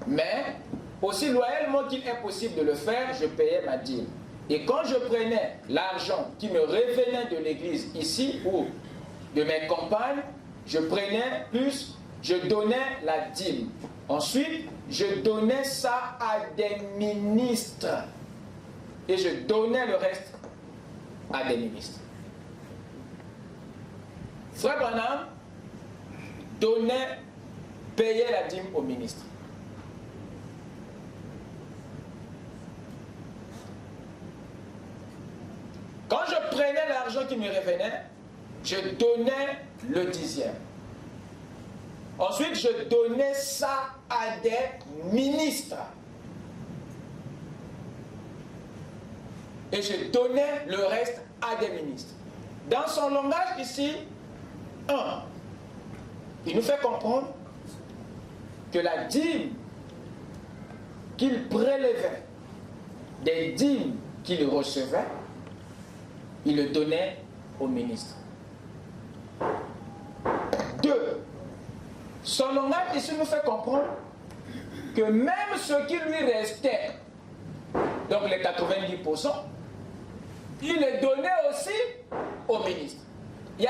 Mais, aussi loyalement qu'il est possible de le faire, je payais ma dîme. Et quand je prenais l'argent qui me revenait de l'église ici ou de mes campagnes, je prenais plus, je donnais la dîme. Ensuite, je donnais ça à des ministres. Et je donnais le reste à des ministres. Frère Branham payait la dîme aux ministres. Quand je prenais l'argent qui me revenait, je donnais le 10e. Ensuite, je donnais ça à des ministres. Et je donnais le reste à des ministres. Dans son langage ici, il nous fait comprendre que la dîme qu'il prélevait, des dîmes qu'il recevait, il le donnait au ministre. 2. Son langage ici nous fait comprendre que même ce qui lui restait, donc les 90%, il le donnait aussi au ministre. Il y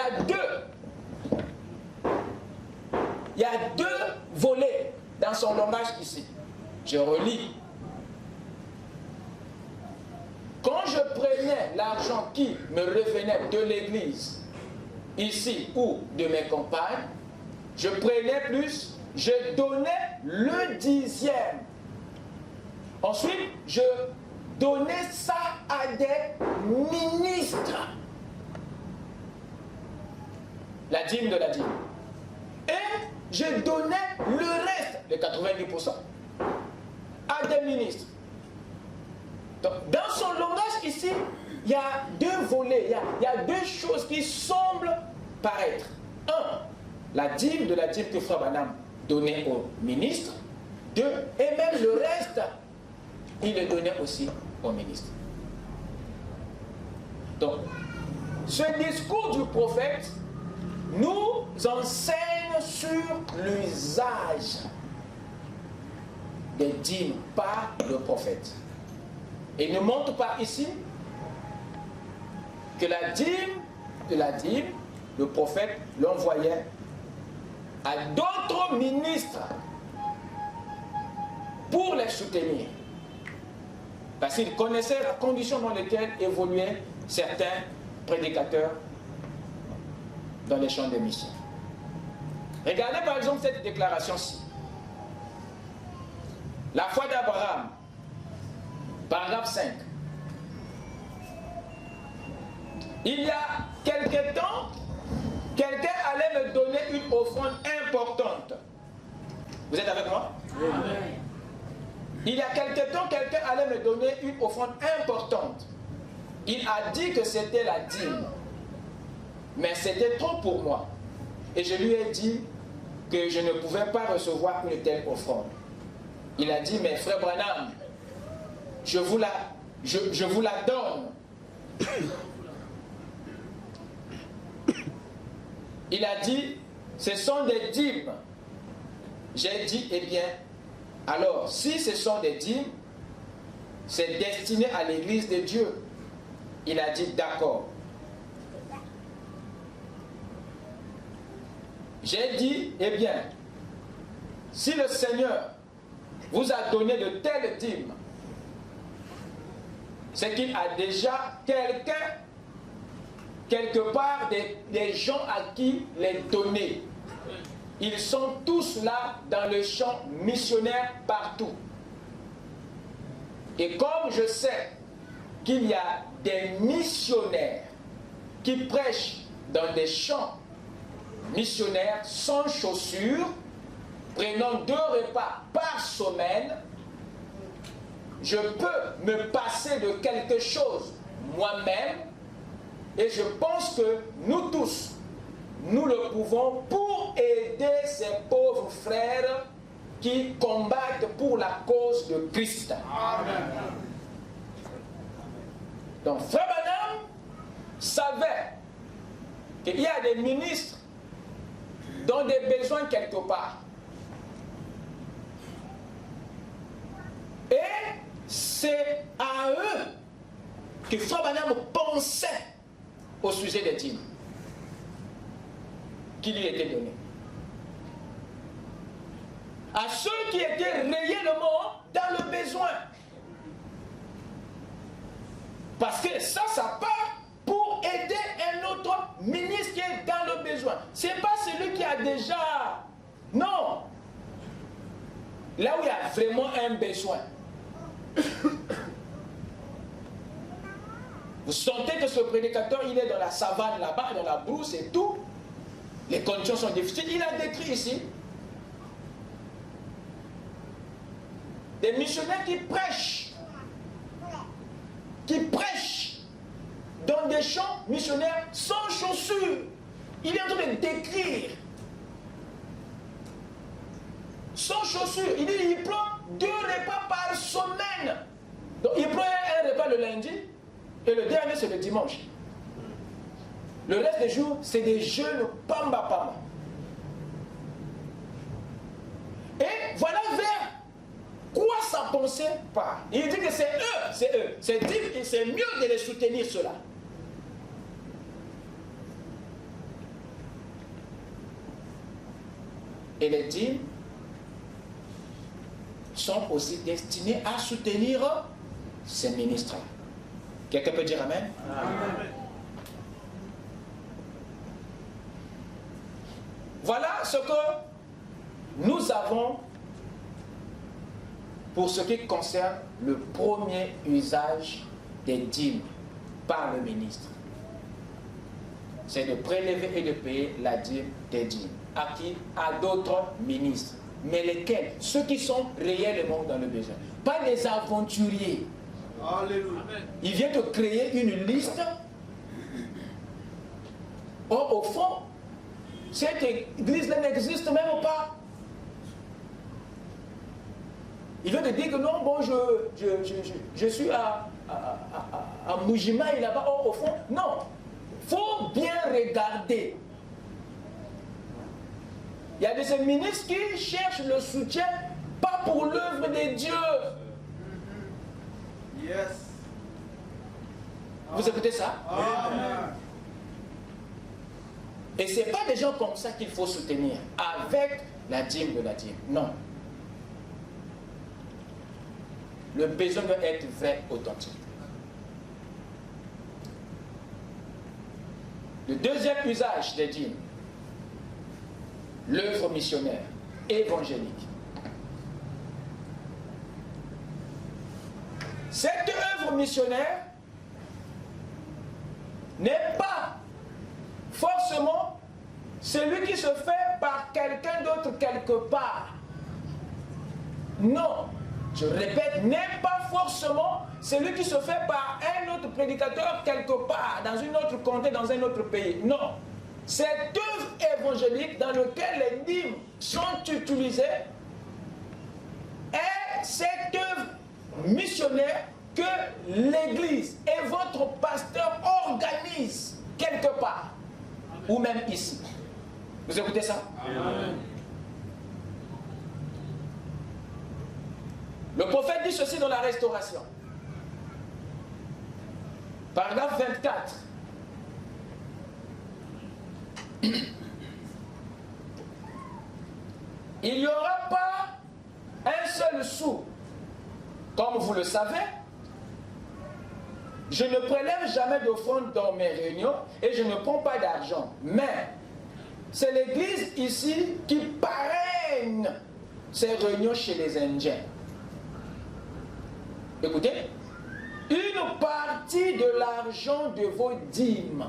a deux volets dans son langage ici. Je relis. Quand je prenais l'argent qui me revenait de l'église ici ou de mes compagnes, je prenais plus, je donnais le 10e. Ensuite, je donnais ça à des ministres. La dîme de la dîme. Et je donnais le reste, les 90%, à des ministres. Donc, dans son langage ici, il y a deux volets, il y a deux choses qui semblent paraître. Un, la dîme de la dîme que Frère Branham donnait aux ministres. Deux, et même le reste, il le donnait aussi aux ministres. Donc, ce discours du prophète nous enseigne sur l'usage des dîmes par le prophète. Et ne montre pas ici que la dîme de la dîme, le prophète l'envoyait à d'autres ministres pour les soutenir. Parce qu'il connaissait la condition dans laquelle évoluaient certains prédicateurs dans les champs de mission. Regardez par exemple cette déclaration-ci. La foi d'Abraham, paragraphe 5. Il y a quelque temps, quelqu'un allait me donner une offrande importante. Vous êtes avec moi? Amen. Il y a quelque temps, quelqu'un allait me donner une offrande importante. Il a dit que c'était la dîme. Mais c'était trop pour moi. Et je lui ai dit que je ne pouvais pas recevoir une telle offrande. Il a dit, mais frère Branham, je vous la donne. Il a dit, ce sont des dîmes. J'ai dit, eh bien, alors, si ce sont des dîmes, c'est destiné à l'église de Dieu. Il a dit, d'accord. J'ai dit, eh bien, si le Seigneur vous a donné de telles dîmes, c'est qu'il a déjà quelqu'un, quelque part, des gens à qui les donner. Ils sont tous là dans le champ missionnaire partout. Et comme je sais qu'il y a des missionnaires qui prêchent dans des champs missionnaires sans chaussures, prenant 2 repas par semaine, je peux me passer de quelque chose moi-même et je pense que nous tous, nous le pouvons pour aider ces pauvres frères qui combattent pour la cause de Christ. Amen. Donc Frère Branham savait qu'il y a des ministres dont des besoins quelque part. Et c'est à eux que Frère Branham pensait au sujet des dîmes qui lui étaient donnés. À ceux qui étaient réellement dans le besoin. Parce que ça part pour aider un autre ministre qui est dans le besoin. Ce n'est pas celui qui a déjà... Non. Là où il y a vraiment un besoin. Vous sentez que ce prédicateur, il est dans la savane là-bas, dans la brousse et tout. Les conditions sont difficiles. Il a décrit ici des missionnaires qui prêchent dans des champs missionnaires sans chaussures. Il est en train de décrire. Sans chaussures. Il dit il prend 2 repas par semaine. Donc il prend un repas le lundi et le dernier c'est le dimanche. Le reste des jours, c'est des jeûnes pamba. Et voilà vers quoi sa pensée part. Il dit que c'est eux. C'est mieux de les soutenir cela. Et les dîmes sont aussi destinés à soutenir ces ministres. Quelqu'un peut dire Amen? Amen. Voilà ce que nous avons pour ce qui concerne le premier usage des dîmes par le ministre. C'est de prélever et de payer la dîme des dîmes. À qui? À d'autres ministres. Mais lesquels? Ceux qui sont réellement dans le besoin. Pas les aventuriers. Alléluia. Il vient de créer une liste. Or, au fond, cette église-là n'existe même pas. Il vient de dire que non, bon, je suis à Mujima et là-bas. Or, au fond, non. Il faut bien regarder. Il y a des ministres qui cherchent le soutien, pas pour l'œuvre de Dieu. Yes. Vous écoutez ça? Amen. Et ce n'est pas des gens comme ça qu'il faut soutenir, avec la dîme de la dîme. Non. Le besoin doit être vrai, authentique. Le deuxième usage des dîmes, l'œuvre missionnaire, évangélique. Cette œuvre missionnaire n'est pas forcément celui qui se fait par quelqu'un d'autre quelque part. Non, je répète, n'est pas forcément celui qui se fait par un autre prédicateur quelque part, dans une autre contrée, dans un autre pays. Non, cette œuvre évangélique dans laquelle les dîmes sont utilisées est cette œuvre missionnaire que l'Église et votre pasteur organisent quelque part, ou même ici. Vous écoutez ça? Amen. Le prophète dit ceci dans la Restauration. Paragraphe 24. Il n'y aura pas un seul sou. Comme vous le savez, je ne prélève jamais d'offrande dans mes réunions et je ne prends pas d'argent. Mais c'est l'Église ici qui parraine ces réunions chez les Indiens. Écoutez, une partie de l'argent de vos dîmes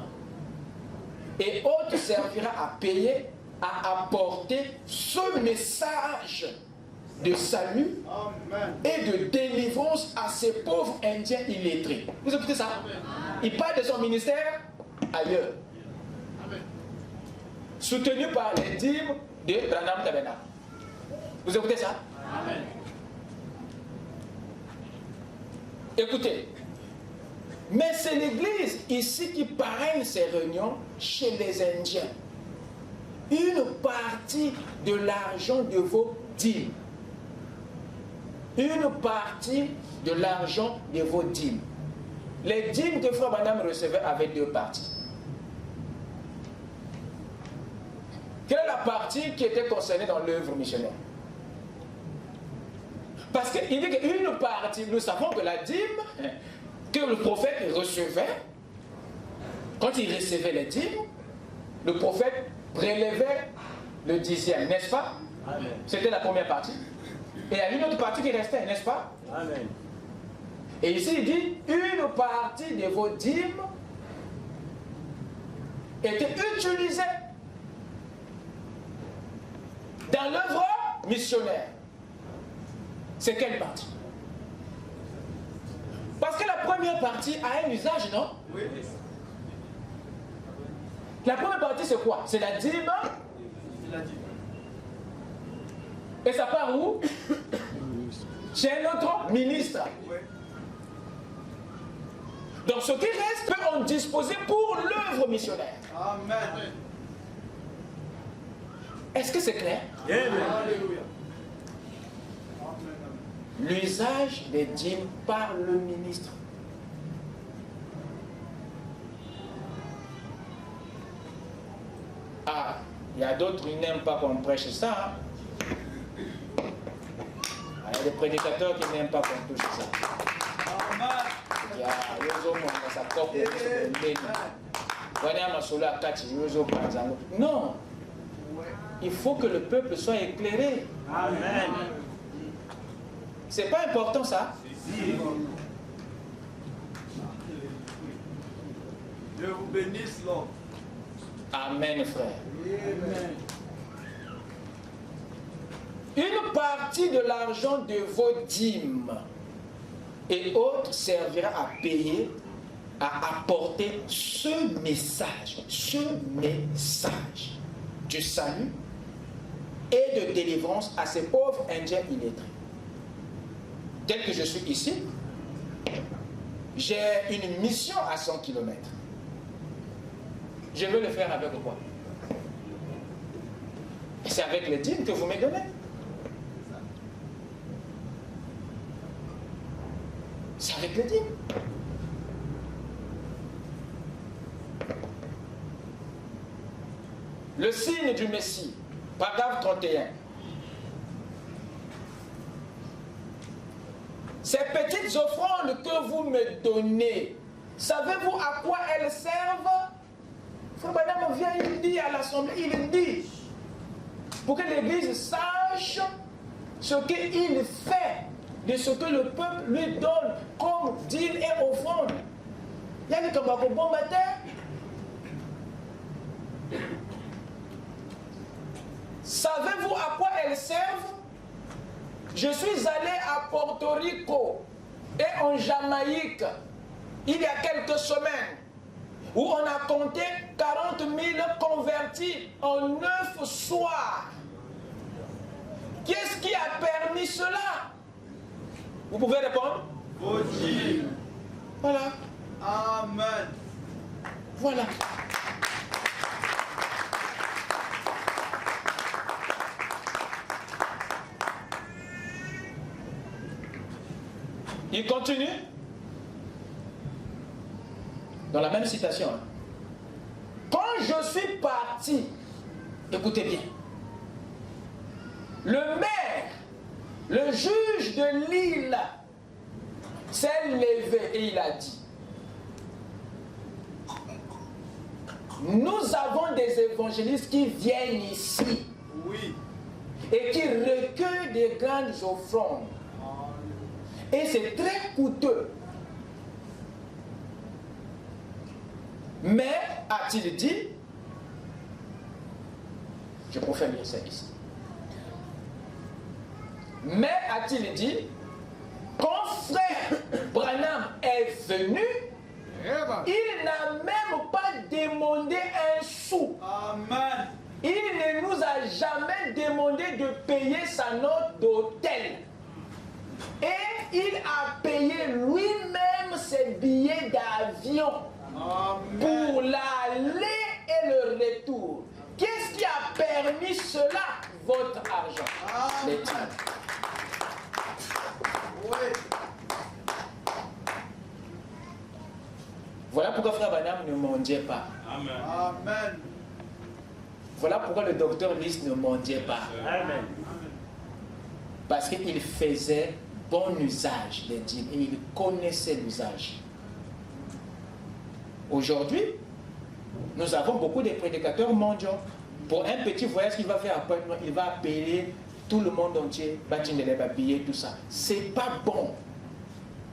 et autres servira à payer, à apporter ce message de salut Amen. et de délivrance à ces pauvres Indiens illettrés. Vous écoutez ça? Il parle de son ministère ailleurs. Soutenu par les dîmes de Branham Tabernacle. Vous écoutez ça? Amen. Écoutez, mais c'est l'Église ici qui parraine ces réunions chez les Indiens. Une partie de l'argent de vos dîmes. Une partie de l'argent de vos dîmes. Les dîmes que Frère Branham recevait avaient deux parties. Quelle est la partie qui était concernée dans l'œuvre missionnaire? Parce qu'il dit qu'une partie, nous savons que la dîme que le prophète recevait, quand il recevait les dîmes, le prophète prélevait le dixième, n'est-ce pas? C'était la première partie. Et il y a une autre partie qui restait, n'est-ce pas? Amen. Et ici il dit, une partie de vos dîmes était utilisée dans l'œuvre missionnaire. C'est quelle partie? Parce que la première partie a un usage, non? Oui. La première partie, c'est quoi? C'est la dîme. Il a dit. Et ça part où? Chez un autre ministre. Oui. Donc ce qui reste peut en disposer pour l'œuvre missionnaire. Amen. Est-ce que c'est clair? Alléluia. L'usage des dîmes par le ministre. Ah, il y a d'autres qui n'aiment pas qu'on prêche ça. Hein? Il y a des prédicateurs qui n'aiment pas qu'on touche ça. Amen. Il y a ça porte non. il faut que le peuple soit éclairé. Amen. C'est pas important ça? Dieu vous bénisse, Lord. Amen, frère. Amen. Une partie de l'argent de vos dîmes et autres servira à payer, à apporter ce message du salut et de délivrance à ces pauvres Indiens illettrés. Tel que je suis ici, j'ai une mission à 100 km. Je veux le faire avec quoi? C'est avec les dîmes que vous me donnez. C'est avec les dîmes. Le signe du Messie, paragraphe 31. Ces petites offrandes que vous me donnez, savez-vous à quoi elles servent? Frère Branham vient, il dit à l'Assemblée, il dit, pour que l'Église sache ce qu'il fait de ce que le peuple lui donne comme dîme et offrande. Il y a des comme un bon matin. Savez-vous à quoi elles servent? Je suis allé à Porto Rico et en Jamaïque il y a quelques semaines où on a compté 40 000 convertis en 9 soirs. Qu'est-ce qui a permis cela? Vous pouvez répondre? Vos dîmes. Voilà. Amen. Voilà. Il continue dans la même citation. Quand je suis parti, écoutez bien, le maire, le juge de l'île s'est levé et il a dit, nous avons des évangélistes qui viennent ici Oui. et qui recueillent des grandes offrandes. Et c'est très coûteux. Mais, a-t-il dit, je préfère lire ça ici. Mais, a-t-il dit, quand frère Branham est venu, il n'a même pas demandé un sou. Amen. Il ne nous a jamais demandé de payer sa note d'hôtel. Et il a payé lui-même ses billets d'avion pour l'aller et le retour. Qu'est-ce qui a permis cela? Votre argent. Les dîmes. Oui. Voilà pourquoi frère Branham ne mendiait pas. Amen. Amen. Voilà pourquoi le docteur Lys ne mendiait pas. Amen. Parce qu'il faisait bon usage des dîmes et il connaissait l'usage. Aujourd'hui, nous avons beaucoup de prédicateurs mondiaux. Pour un petit voyage qu'il va faire à Pointe, il va appeler tout le monde entier, Batinele va payer tout ça. C'est pas bon.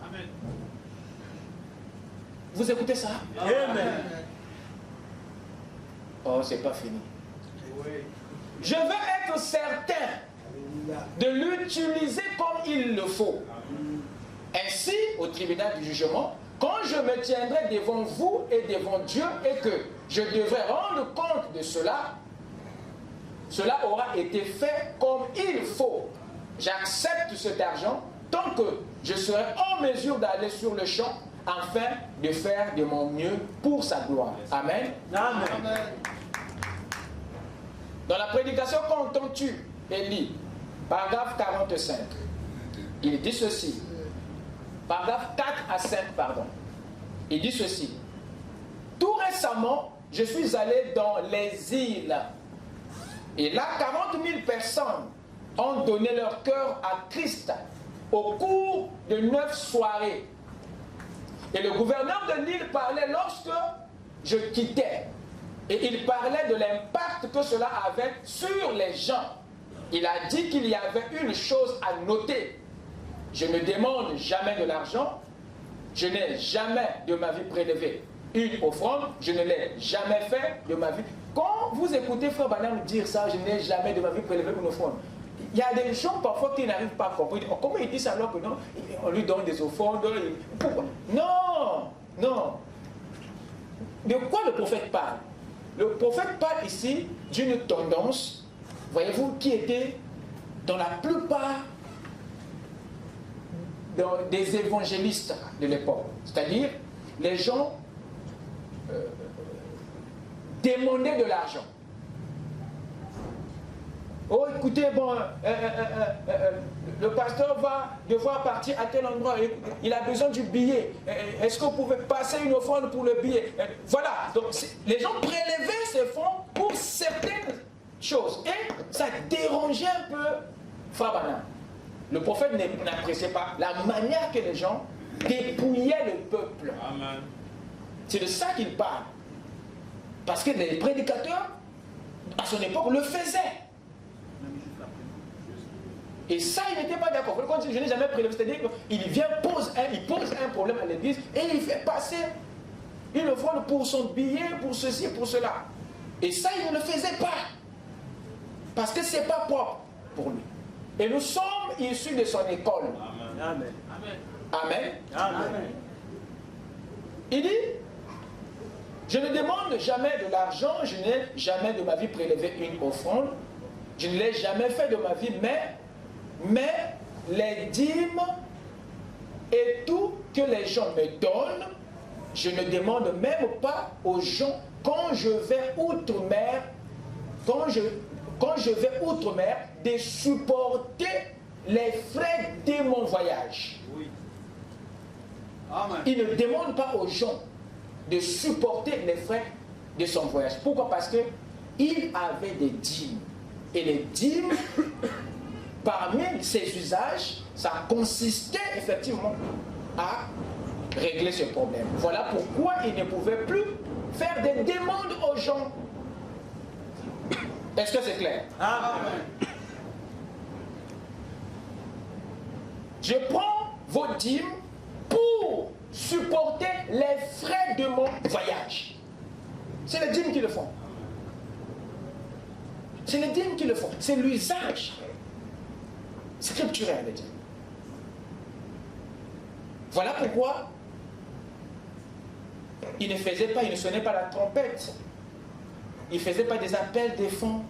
Amen. Vous écoutez ça? Amen. Oh, c'est pas fini. Oui. Je veux être certain de l'utiliser comme il le faut. Ainsi, au tribunal du jugement, quand je me tiendrai devant vous et devant Dieu et que je devrais rendre compte de cela, cela aura été fait comme il faut. J'accepte cet argent tant que je serai en mesure d'aller sur le champ afin de faire de mon mieux pour sa gloire. Amen. Amen. Dans la prédication qu'entends-tu, Élie, paragraphe 45, il dit ceci. Paragraphe 4 à 5, pardon. Il dit ceci. Tout récemment, je suis allé dans les îles. Et là, 40 000 personnes ont donné leur cœur à Christ au cours de 9 soirées. Et le gouverneur de l'île parlait lorsque je quittais. Et il parlait de l'impact que cela avait sur les gens. Il a dit qu'il y avait une chose à noter. Je ne demande jamais de l'argent. Je n'ai jamais de ma vie prélevé une offrande. Je ne l'ai jamais fait de ma vie. Quand vous écoutez Frère Branham dire ça, je n'ai jamais de ma vie prélevé une offrande. Il y a des gens parfois qui n'arrivent pas à comprendre. Comment il dit ça alors que non, on lui donne des offrandes? Pourquoi? Non, non. De quoi le prophète parle? Le prophète parle ici d'une tendance, voyez-vous, qui était dans la plupart des évangélistes de l'époque. C'est-à-dire, les gens demandaient de l'argent. Oh, écoutez, bon, le pasteur va devoir partir à tel endroit, il a besoin du billet. Est-ce que vous pouvez passer une offrande pour le billet? Voilà, donc les gens prélevaient ces fonds pour certaines choses. Et ça dérangeait un peu Frère Branham. Le prophète n'appréciait pas la manière que les gens dépouillaient le peuple. Amen. C'est de ça qu'il parle. Parce que les prédicateurs, à son époque, le faisaient. Et ça, il n'était pas d'accord. Quand je n'ai jamais prélevé, c'est-à-dire qu'il vient, il pose un problème à l'église et il fait passer une offrande pour son billet, pour ceci, pour cela. Et ça, il ne le faisait pas. Parce que ce n'est pas propre pour lui. Et nous sommes issus de son école. Amen. Amen. Amen. Amen. Il dit, je ne demande jamais de l'argent, je n'ai jamais de ma vie prélevé une offrande, je ne l'ai jamais fait de ma vie, mais les dîmes et tout que les gens me donnent, je ne demande même pas aux gens quand je vais outre-mer, quand je vais outre-mer, de supporter les frais de mon voyage. Oui. Amen. Il ne demande pas aux gens de supporter les frais de son voyage. Pourquoi? Parce qu'il avait des dîmes. Et les dîmes, parmi ses usages, ça consistait effectivement à régler ce problème. Voilà pourquoi il ne pouvait plus faire des demandes aux gens. Est-ce que c'est clair? Amen. Je prends vos dîmes pour supporter les frais de mon voyage. C'est les dîmes qui le font. C'est les dîmes qui le font. C'est l'usage scripturel des dîmes. Voilà pourquoi il ne faisait pas, il ne sonnait pas la trompette. Il ne faisait pas des appels des fonds.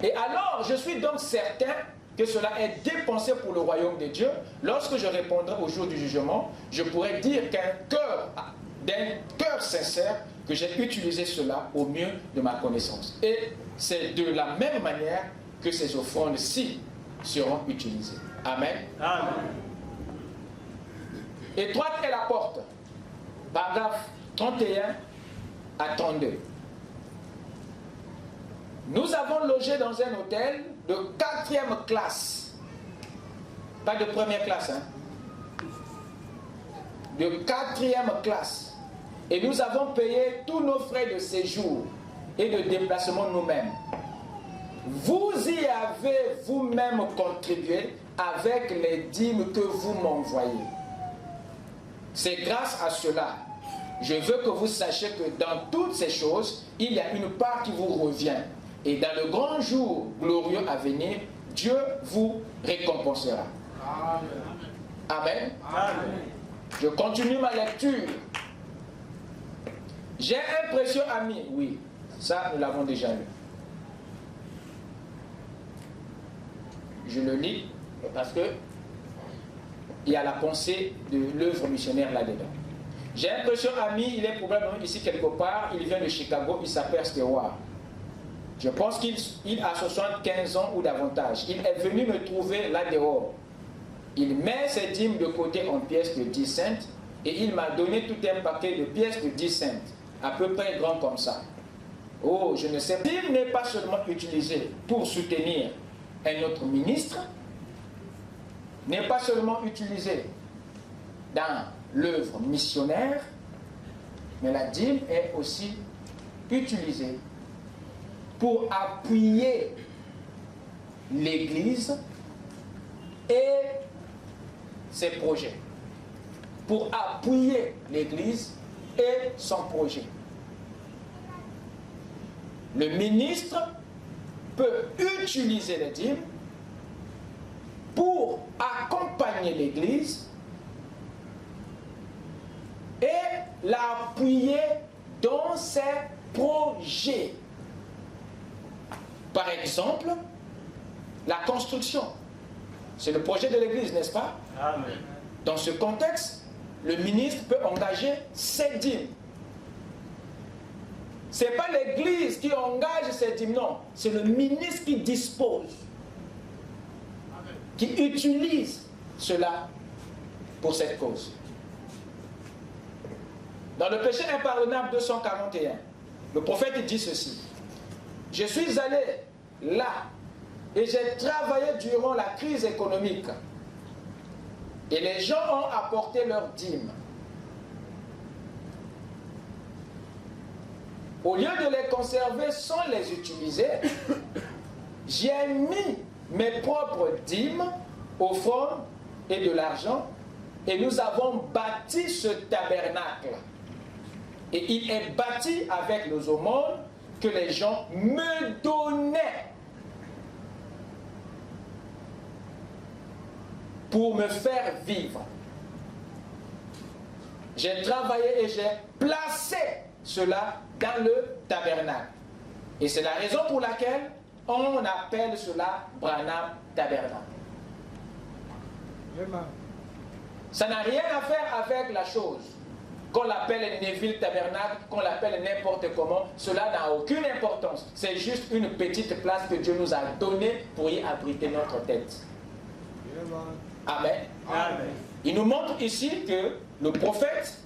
Et alors, je suis donc certain que cela est dépensé pour le royaume de Dieu. Lorsque je répondrai au jour du jugement, je pourrai dire d'un cœur sincère, que j'ai utilisé cela au mieux de ma connaissance. Et c'est de la même manière que ces offrandes-ci seront utilisées. Amen. Amen. Étroite est la porte. Paragraphe 31 à 32. Nous avons logé dans un hôtel de 4e classe. Pas de première classe, hein. De 4e classe. Et nous avons payé tous nos frais de séjour et de déplacement nous-mêmes. Vous y avez vous-même contribué avec les dîmes que vous m'envoyez. C'est grâce à cela. Je veux que vous sachiez que dans toutes ces choses, il y a une part qui vous revient. Et dans le grand jour glorieux à venir, Dieu vous récompensera. Amen. Amen. Je continue ma lecture. J'ai un précieux ami. Oui, ça nous l'avons déjà lu. Je le lis parce que il y a la pensée de l'œuvre missionnaire là-dedans. J'ai un précieux ami, il est probablement ici quelque part, il vient de Chicago, il s'appelle Stewart. Je pense qu'il a 75 ans ou davantage. Il est venu me trouver là dehors. Il met ses dîmes de côté en pièces de 10 cents et il m'a donné tout un paquet de pièces de 10 cents, à peu près grand comme ça. Oh, je ne sais pas. Il n'est pas seulement utilisé pour soutenir un autre ministre, n'est pas seulement utilisé dans l'œuvre missionnaire, Mais la dîme est aussi utilisée pour appuyer l'Église et ses projets. Pour appuyer l'Église et son projet. Le ministre peut utiliser les dîmes pour accompagner l'Église et l'appuyer dans ses projets. Par exemple, la construction. C'est le projet de l'Église, n'est-ce pas? Amen. Dans ce contexte, le ministre peut engager ses dîmes. Ce n'est pas l'Église qui engage ses dîmes, non. C'est le ministre qui dispose, qui utilise cela pour cette cause. Dans le péché impardonnable 241, le prophète dit ceci. Je suis allé là et j'ai travaillé durant la crise économique. Et les gens ont apporté leurs dîmes. Au lieu de les conserver sans les utiliser, j'ai mis mes propres dîmes, offrandes et de l'argent, et nous avons bâti ce tabernacle. Et il est bâti avec les aumônes que les gens me donnaient pour me faire vivre. J'ai travaillé et j'ai placé cela dans le tabernacle. Et c'est la raison pour laquelle on appelle cela Branham Tabernacle. Ça n'a rien à faire avec la chose. Qu'on l'appelle Neville Tabernacle, qu'on l'appelle n'importe comment, cela n'a aucune importance. C'est juste une petite place que Dieu nous a donnée pour y abriter notre tête. Amen. Amen. Il nous montre ici que le prophète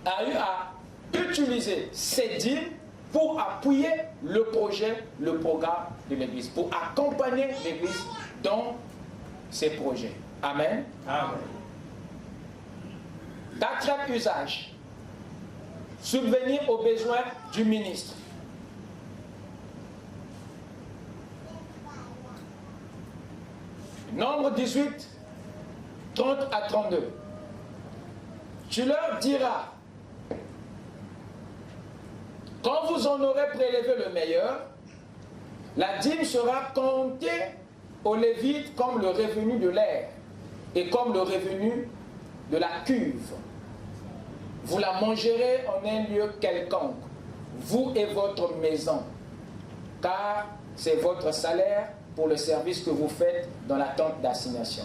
a eu à utiliser ses dîmes pour appuyer le projet, le programme de l'Église, pour accompagner l'Église dans ses projets. Amen. Amen. Quatrième usage, subvenir aux besoins du ministre. Nombre 18, 30 à 32. Tu leur diras, quand vous en aurez prélevé le meilleur, la dîme sera comptée aux Lévites comme le revenu de l'air et comme le revenu de la cuve. Vous la mangerez en un lieu quelconque, vous et votre maison, car c'est votre salaire pour le service que vous faites dans la tente d'assignation.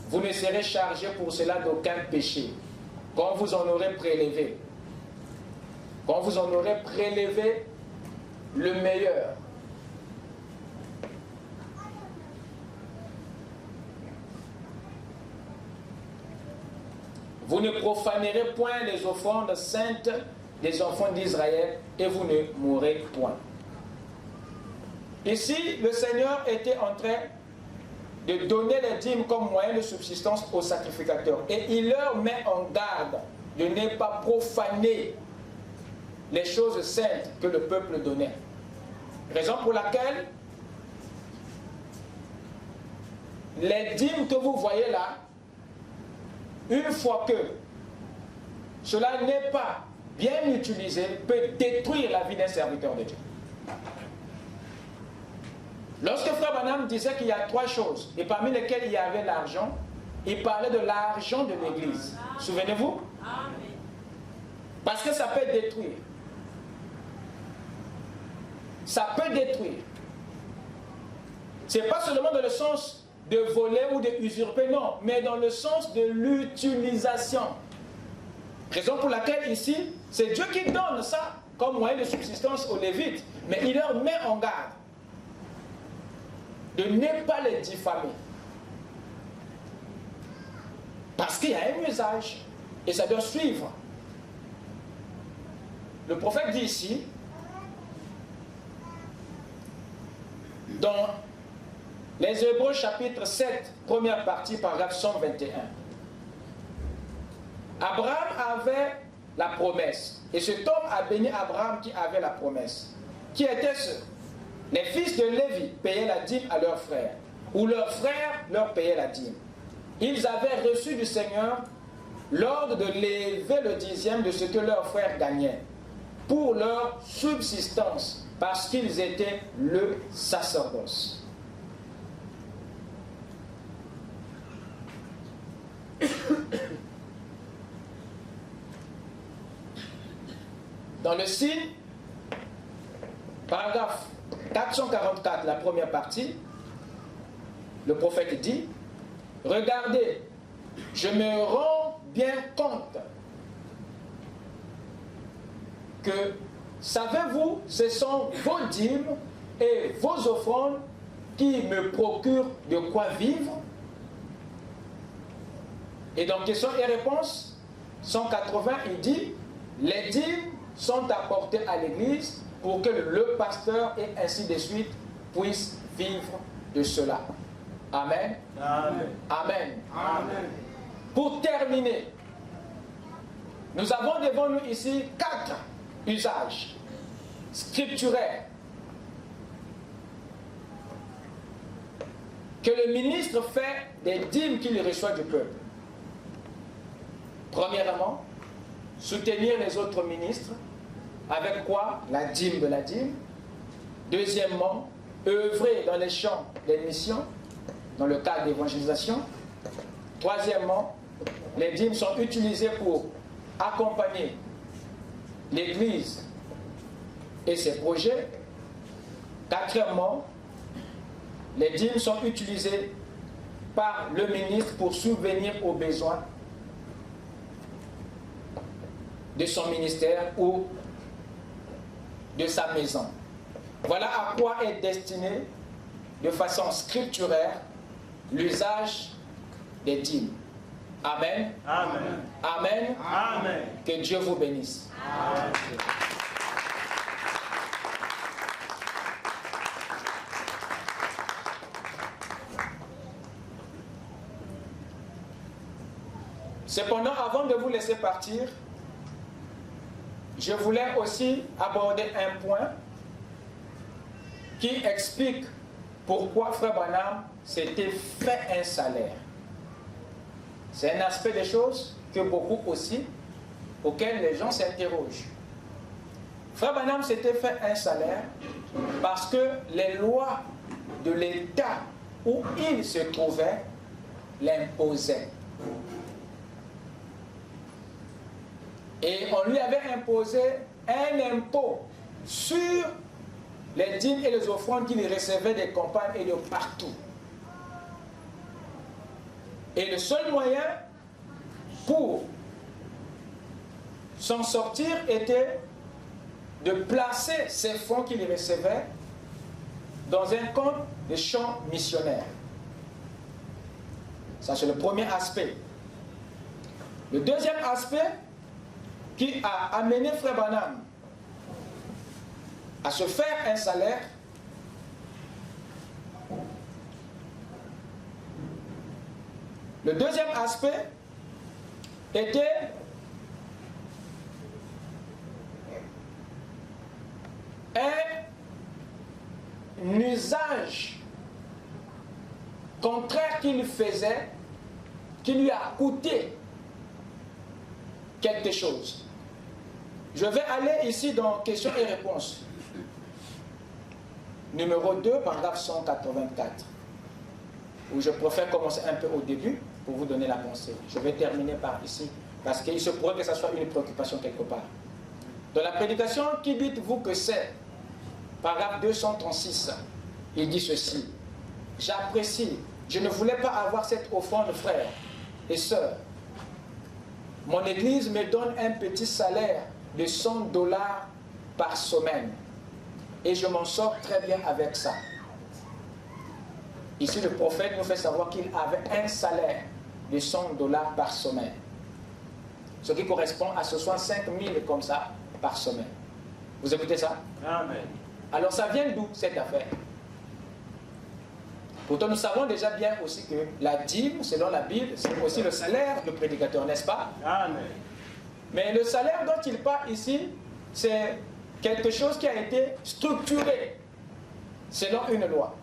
Vous ne serez chargé pour cela d'aucun péché, quand vous en aurez prélevé. Quand vous en aurez prélevé le meilleur. Vous ne profanerez point les offrandes saintes des enfants d'Israël et vous ne mourrez point. Ici, le Seigneur était en train de donner les dîmes comme moyen de subsistance aux sacrificateurs. Et il leur met en garde de ne pas profaner les choses saintes que le peuple donnait. Raison pour laquelle les dîmes que vous voyez là, une fois que cela n'est pas bien utilisé, peut détruire la vie d'un serviteur de Dieu. Lorsque Frère Branham disait qu'il y a trois choses, et parmi lesquelles il y avait l'argent, il parlait de l'argent de l'Église. Souvenez-vous? Parce que ça peut détruire. Ça peut détruire. Ce n'est pas seulement dans le sens de voler ou de usurper, non, mais dans le sens de l'utilisation. Raison pour laquelle ici, c'est Dieu qui donne ça comme moyen de subsistance aux Lévites, mais il leur met en garde de ne pas les diffamer. Parce qu'il y a un usage et ça doit suivre. Le prophète dit ici, dans les Hébreux chapitre 7, première partie, paragraphe 121. Abraham avait la promesse. Et cet homme a béni Abraham qui avait la promesse. Qui était ce? Les fils de Lévi payaient la dîme à leurs frères, ou leurs frères leur payaient la dîme. Ils avaient reçu du Seigneur l'ordre de lever le dixième de ce que leurs frères gagnaient, pour leur subsistance, parce qu'ils étaient le sacerdoce. Dans le signe, paragraphe 444, la première partie, le prophète dit, « Regardez, je me rends bien compte que, savez-vous, ce sont vos dîmes et vos offrandes qui me procurent de quoi vivre. » Et dans questions et réponses, 180, il dit, « Les dîmes sont apportés à l'église pour que le pasteur et ainsi de suite puisse vivre de cela. » Amen. Amen. Amen. Amen. Pour terminer, nous avons devant nous ici 4 usages scripturaires que le ministre fait des dîmes qu'il reçoit du peuple. Premièrement, soutenir les autres ministres. Avec quoi? La dîme de la dîme. Deuxièmement, œuvrer dans les champs des missions, dans le cadre d'évangélisation. Troisièmement, les dîmes sont utilisées pour accompagner l'Église et ses projets. Quatrièmement, les dîmes sont utilisées par le ministre pour subvenir aux besoins de son ministère ou de sa maison. Voilà à quoi est destiné de façon scripturaire l'usage des dîmes. Amen. Amen. Amen. Amen. Que Dieu vous bénisse. Amen. Cependant, avant de vous laisser partir, je voulais aussi aborder un point qui explique pourquoi Frère Branham s'était fait un salaire. C'est un aspect des choses que beaucoup aussi, auxquels les gens s'interrogent. Frère Branham s'était fait un salaire parce que les lois de l'État où il se trouvait l'imposaient. Et on lui avait imposé un impôt sur les dîmes et les offrandes qu'il recevait des campagnes et de partout. Et le seul moyen pour s'en sortir était de placer ces fonds qu'il recevait dans un compte de champ missionnaire. Ça, c'est le premier aspect. Le deuxième aspect qui a amené Frère Branham à se faire un salaire, le deuxième aspect était un usage contraire qu'il faisait, qui lui a coûté quelque chose. Je vais aller ici dans questions et réponses. Numéro 2, paragraphe 184, où je préfère commencer un peu au début pour vous donner la pensée. Je vais terminer par ici, parce qu'il se pourrait que ça soit une préoccupation quelque part. Dans la prédication, qui dites-vous que c'est? Paragraphe 236, il dit ceci. J'apprécie, je ne voulais pas avoir cette offrande, frères et sœurs. Mon église me donne un petit salaire de $100 par semaine. Et je m'en sors très bien avec ça. Ici, le prophète nous fait savoir qu'il avait un salaire de $100 par semaine. Ce qui correspond à 65 000 comme ça par semaine. Vous écoutez ça? Amen. Alors ça vient d'où cette affaire? Pourtant, nous savons déjà bien aussi que la dîme, selon la Bible, c'est aussi le salaire du prédicateur, n'est-ce pas? Amen. Mais le salaire dont il parle ici, c'est quelque chose qui a été structuré selon une loi.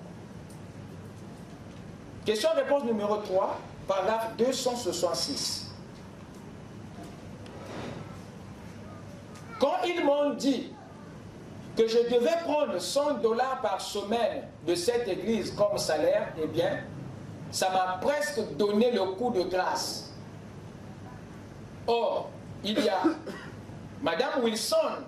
Question-réponse numéro 3, paragraphe 266. Quand ils m'ont dit que je devais prendre 100 $ par semaine de cette église comme salaire, eh bien, ça m'a presque donné le coup de grâce. Or, il y a Madame Wilson,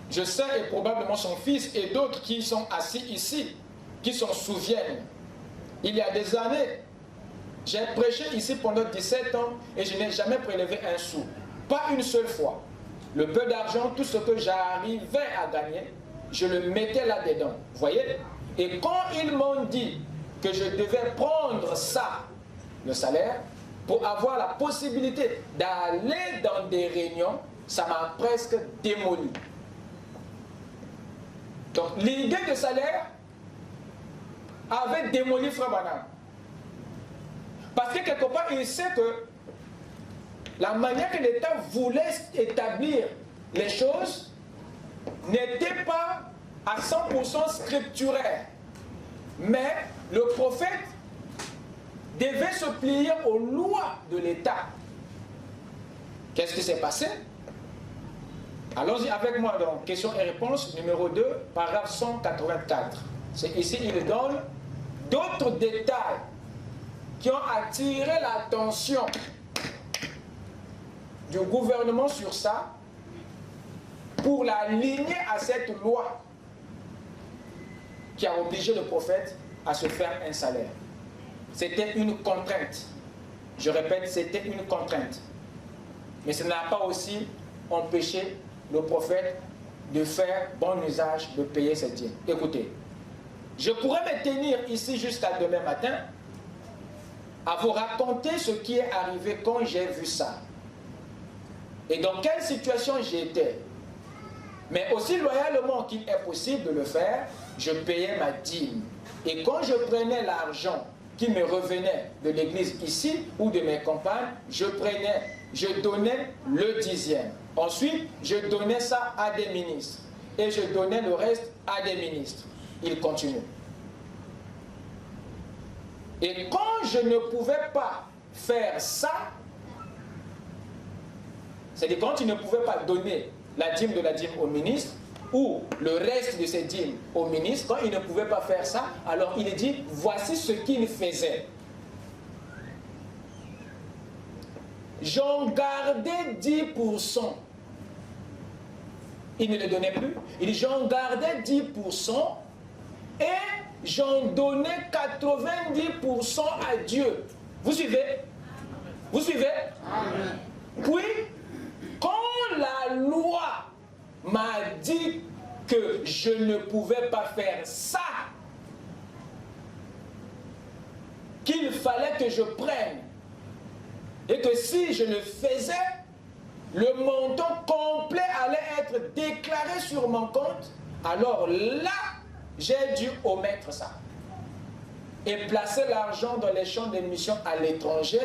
je sais, et probablement son fils, et d'autres qui sont assis ici, qui s'en souviennent. Il y a des années, j'ai prêché ici pendant 17 ans et je n'ai jamais prélevé un sou. Pas une seule fois. Le peu d'argent, tout ce que j'arrivais à gagner, je le mettais là-dedans. Vous voyez? Et quand ils m'ont dit que je devais prendre ça, le salaire, pour avoir la possibilité d'aller dans des réunions, ça m'a presque démoli. Donc l'idée de salaire avait démoli Frère Branham. Parce que quelque part, il sait que la manière que l'État voulait établir les choses n'était pas à 100% scripturaire. Mais le prophète devait se plier aux lois de l'État. Qu'est-ce qui s'est passé? Allons-y avec moi donc. Question et réponse numéro 2, paragraphe 184. C'est ici, il donne d'autres détails qui ont attiré l'attention du gouvernement sur ça pour l'aligner à cette loi qui a obligé le prophète à se faire un salaire. C'était une contrainte. Je répète, c'était une contrainte. Mais ça n'a pas aussi empêché le prophète de faire bon usage de payer ses dîmes. Écoutez, je pourrais me tenir ici jusqu'à demain matin à vous raconter ce qui est arrivé quand j'ai vu ça. Et dans quelle situation j'étais. Mais aussi loyalement qu'il est possible de le faire, je payais ma dîme. Et quand je prenais l'argent qui me revenait de l'église ici ou de mes campagnes, je donnais le 10e. Ensuite, je donnais ça à des ministres. Et je donnais le reste à des ministres. Il continue. Et quand je ne pouvais pas faire ça, c'est-à-dire quand il ne pouvait pas donner la dîme de la dîme au ministre, ou le reste de ses dîmes au ministre, quand il ne pouvait pas faire ça, alors il dit, voici ce qu'il faisait. J'en gardais 10%. Il ne le donnait plus. Il dit, j'en gardais 10% et j'en donnais 90% à Dieu. Vous suivez? Vous suivez? Amen. Puis, quand la loi m'a dit que je ne pouvais pas faire ça, qu'il fallait que je prenne, et que si je le faisais, le montant complet allait être déclaré sur mon compte, alors là, j'ai dû omettre ça. Et placer l'argent dans les champs d'émission à l'étranger,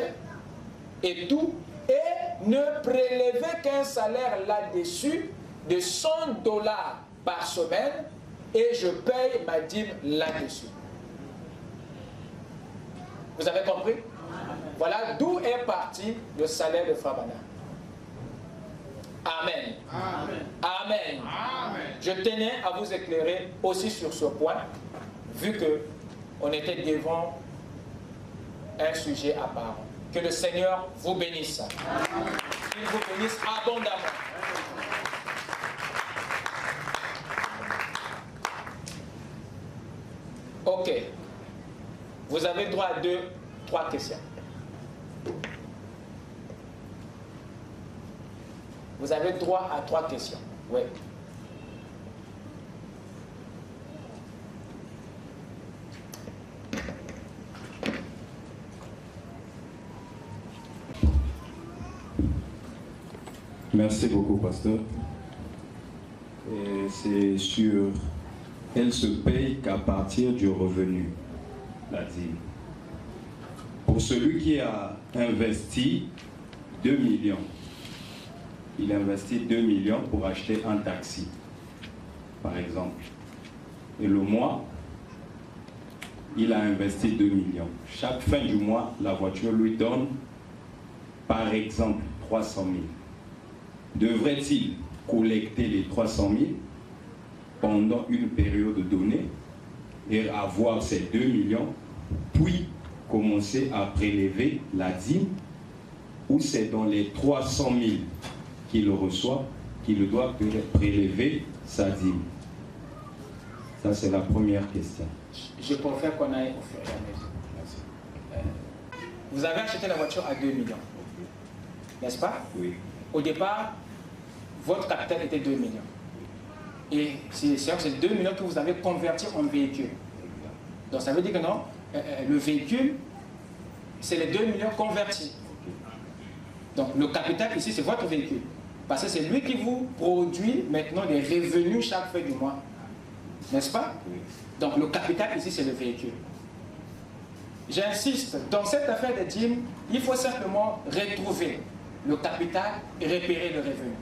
et tout, et ne prélever qu'un salaire là-dessus de 100 $ par semaine, et je paye ma dîme là-dessus. Vous avez compris? Voilà d'où est parti le salaire de Frère Branham. Amen. Amen. Amen. Amen. Je tenais à vous éclairer aussi sur ce point, vu que on était devant un sujet apparent. Que le Seigneur vous bénisse. Qu'il vous bénisse abondamment. Ok. Vous avez droit à 3 questions. Vous avez droit à 3 questions. Oui. Merci beaucoup, pasteur. C'est sur elle se paye qu'à partir du revenu, la dîme. Pour celui qui a investi 2 millions il investit 2 millions pour acheter un taxi, par exemple. Et le mois, il a investi 2 millions. Chaque fin du mois, la voiture lui donne, par exemple, 300 000. Devrait-il collecter les 300 000 pendant une période donnée et avoir ces 2 millions, puis commencer à prélever la dîme, ou c'est dans les 300 000 qu'il reçoit qu'il doit prélever sa dîme? Ça, c'est la première question. Je préfère qu'on aille au fur et à mesure. Vous avez acheté la voiture à 2 millions, n'est-ce pas? Oui. Au départ, votre capital était 2 millions. Et c'est 2 millions que vous avez converti en véhicule. Donc ça veut dire que non, le véhicule, c'est les 2 millions convertis. Donc le capital ici, c'est votre véhicule. Parce que c'est lui qui vous produit maintenant des revenus chaque fin du mois. N'est-ce pas? Donc le capital ici, c'est le véhicule. J'insiste, dans cette affaire de dîme, il faut simplement retrouver le capital et repérer le revenu.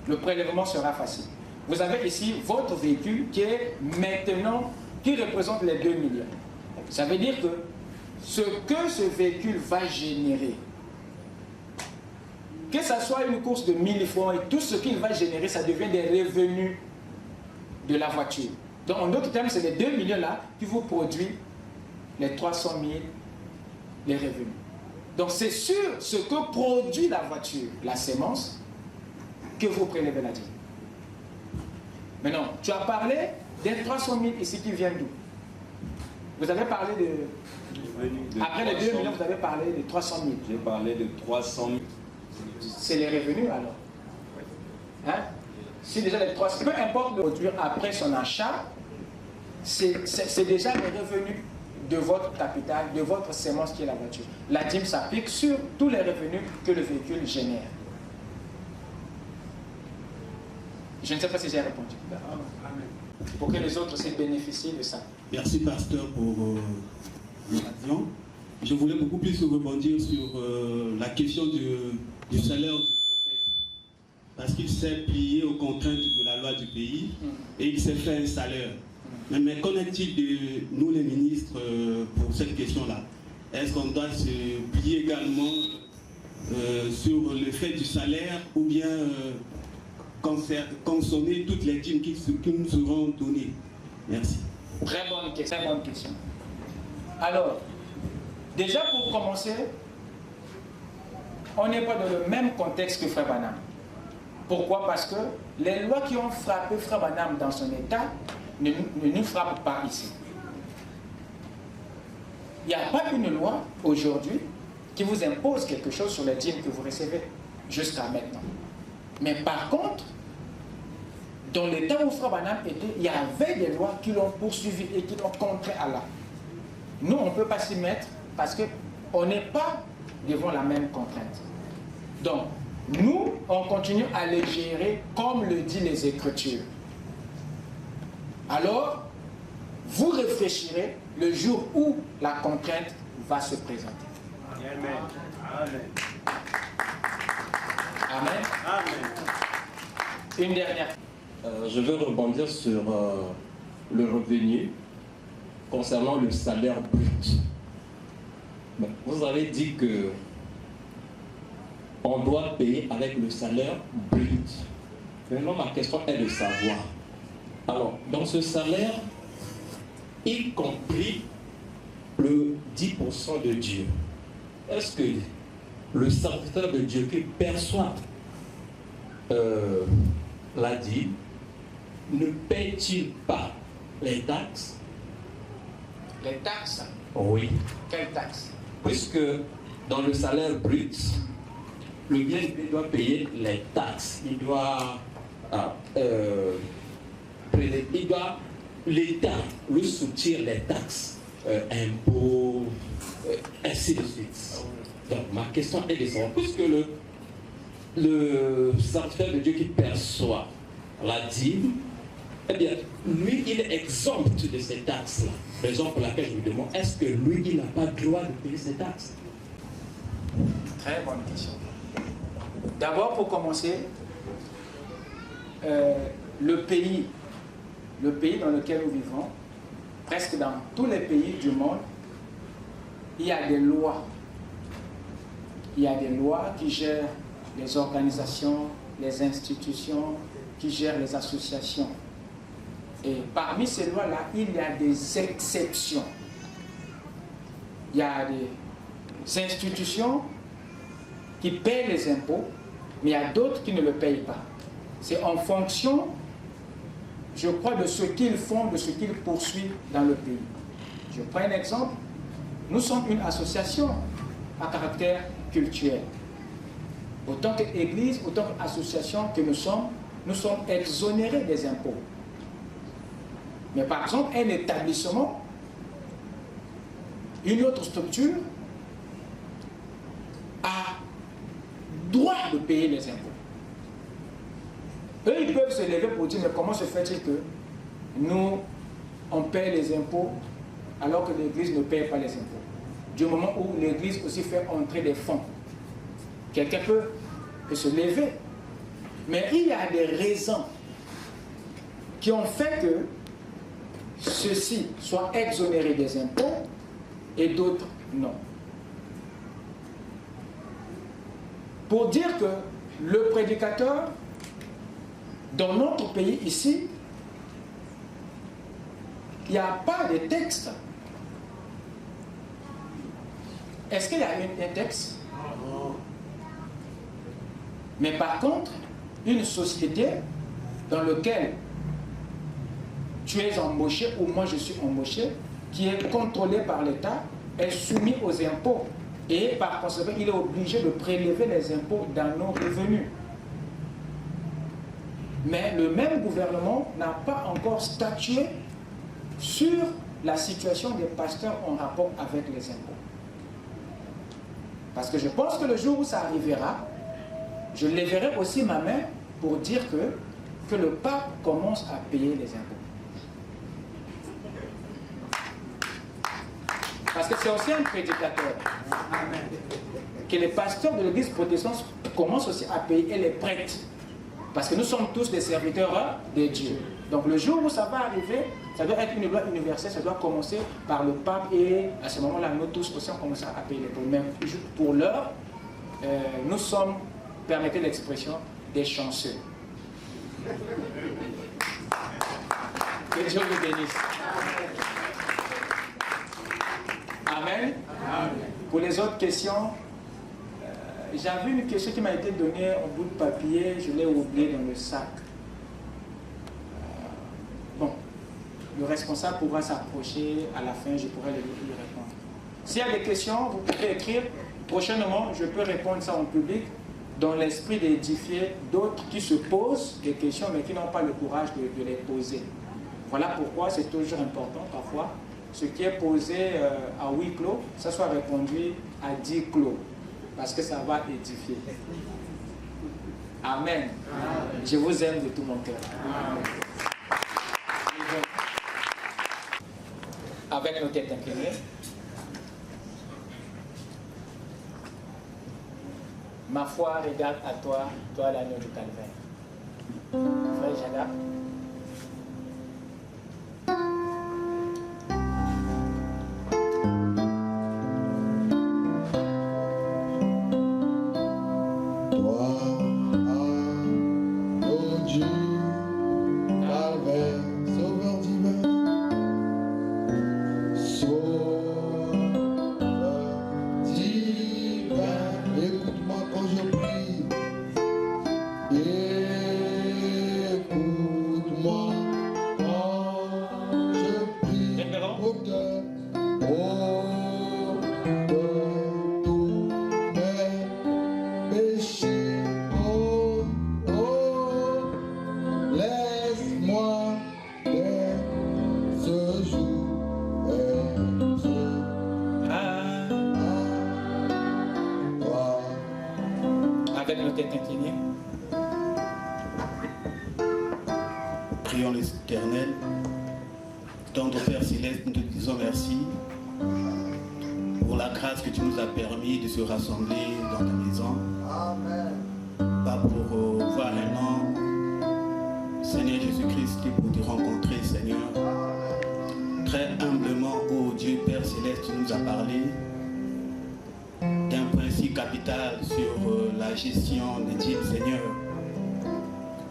Le prélèvement sera facile. Vous avez ici votre véhicule qui est maintenant, qui représente les 2 millions. Ça veut dire que ce véhicule va générer, que ce soit une course de 1000 francs et tout ce qu'il va générer, ça devient des revenus de la voiture. Donc en d'autres termes, c'est les 2 millions-là qui vous produisent les 300 000, les revenus. Donc c'est sur ce que produit la voiture, la sémence, que vous prélevez la dîme. Maintenant, tu as parlé des 300 000 ici qui viennent d'où? Vous avez parlé de... Après les 2 millions, vous avez parlé de 300 000. J'ai parlé de 300 000. C'est les revenus alors. Hein? Si déjà les 300 000, peu importe le produire après son achat, c'est déjà les revenus de votre capital, de votre sémence qui est la voiture. La dîme s'applique sur tous les revenus que le véhicule génère. Je ne sais pas si j'ai répondu. Pour que les autres aussi bénéficient de ça. Merci, pasteur, pour l'occasion. Je voulais beaucoup plus rebondir sur la question du salaire du prophète. Parce qu'il s'est plié aux contraintes de la loi du pays et il s'est fait un salaire. Mais qu'en est-il de nous, les ministres, pour cette question-là? Est-ce qu'on doit se plier également sur le fait du salaire ou bien consommer toutes les dîmes qui nous seront données? Merci. Très bonne question. Alors, déjà pour commencer, on n'est pas dans le même contexte que Frère Branham. Pourquoi? Parce que les lois qui ont frappé Frère Branham dans son état ne nous frappent pas ici. Il n'y a pas une loi aujourd'hui qui vous impose quelque chose sur les dîmes que vous recevez jusqu'à maintenant. Mais par contre, dans le temps où Frère Branham était, il y avait des lois qui l'ont poursuivi et qui l'ont contraint à là. Nous, on ne peut pas s'y mettre parce qu'on n'est pas devant la même contrainte. Donc, nous, on continue à les gérer comme le dit les Écritures. Alors, vous réfléchirez le jour où la contrainte va se présenter. Amen. Amen. Amen. Amen. Une dernière. Je veux rebondir sur le revenu concernant le salaire brut. Vous avez dit que on doit payer avec le salaire brut. Maintenant, ma question est de savoir. Alors, dans ce salaire, y compris le 10% de Dieu, est-ce que le serviteur de Dieu qui perçoit la dîme ne paie-t-il pas les taxes? Les taxes? Oui. Quelles taxes? Puisque dans le salaire brut, le bien-aimé doit payer les taxes. Il doit l'État lui soutient les taxes, impôts, ainsi de suite. Donc ma question est de savoir, puisque le serviteur de Dieu qui perçoit la dîme, eh bien, lui, il est exempt de ces taxes-là. Raison pour laquelle je vous demande, est-ce que lui, il n'a pas le droit de payer ces taxes? Très bonne question. D'abord, pour commencer, le pays dans lequel nous vivons, presque dans tous les pays du monde, il y a des lois. Il y a des lois qui gèrent les organisations, les institutions, qui gèrent les associations. Et parmi ces lois-là, il y a des exceptions. Il y a des institutions qui paient les impôts, mais il y a d'autres qui ne le payent pas. C'est en fonction, je crois, de ce qu'ils font, de ce qu'ils poursuivent dans le pays. Je prends un exemple. Nous sommes une association à caractère culturel. Autant qu'église, autant qu'association que nous sommes exonérés des impôts. Mais par exemple, un établissement, une autre structure, a droit de payer les impôts. Eux, ils peuvent se lever pour dire, mais comment se fait-il que nous, on paie les impôts alors que l'Église ne paye pas les impôts? Du moment où l'Église aussi fait entrer des fonds. Quelqu'un peut se lever. Mais il y a des raisons qui ont fait que ceux-ci soient exonérés des impôts et d'autres non. Pour dire que le prédicateur, dans notre pays ici, il n'y a pas de texte. Est-ce qu'il y a un texte? Mais par contre, une société dans laquelle tu es embauché ou moi je suis embauché, qui est contrôlée par l'État, est soumis aux impôts. Et par conséquent, il est obligé de prélever les impôts dans nos revenus. Mais le même gouvernement n'a pas encore statué sur la situation des pasteurs en rapport avec les impôts. Parce que je pense que le jour où ça arrivera, je lèverai aussi ma main pour dire que le pape commence à payer les impôts. Parce que c'est aussi un prédicateur. Que les pasteurs de l'église protestante commencent aussi à payer, et les prêtres. Parce que nous sommes tous des serviteurs de Dieu. Donc le jour où ça va arriver, ça doit être une loi universelle, ça doit commencer par le pape, et à ce moment-là, nous tous aussi on commencera à payer les impôts. Même pour l'heure, nous sommes, permettez l'expression, des chanceux. Que Dieu vous bénisse. Amen. Amen. Pour les autres questions, j'avais une question qui m'a été donnée en bout de papier, je l'ai oubliée dans le sac. Bon, le responsable pourra s'approcher, à la fin je pourrai lui répondre. S'il y a des questions, vous pouvez écrire. Prochainement, je peux répondre ça en public, dans l'esprit d'édifier d'autres qui se posent des questions mais qui n'ont pas le courage de les poser. Voilà pourquoi c'est toujours important parfois. Ce qui est posé à 8 clos, ça soit répondu à 10 clos, parce que ça va édifier. Amen. Amen. Je vous aime de tout mon cœur. Avec nos têtes inclinées, ma foi regarde à toi, toi l'agneau du calvaire. Frère Jada. Prions l'Éternel. Tendre Père Céleste, nous te disons merci pour la grâce que tu nous as permis de se rassembler dans ta maison. Amen. Pas pour voir un an, Seigneur Jésus-Christ, pour te rencontrer, Seigneur. Très humblement, ô Dieu Père Céleste, tu nous as parlé d'un principe capital sur la gestion des dîmes, Seigneur.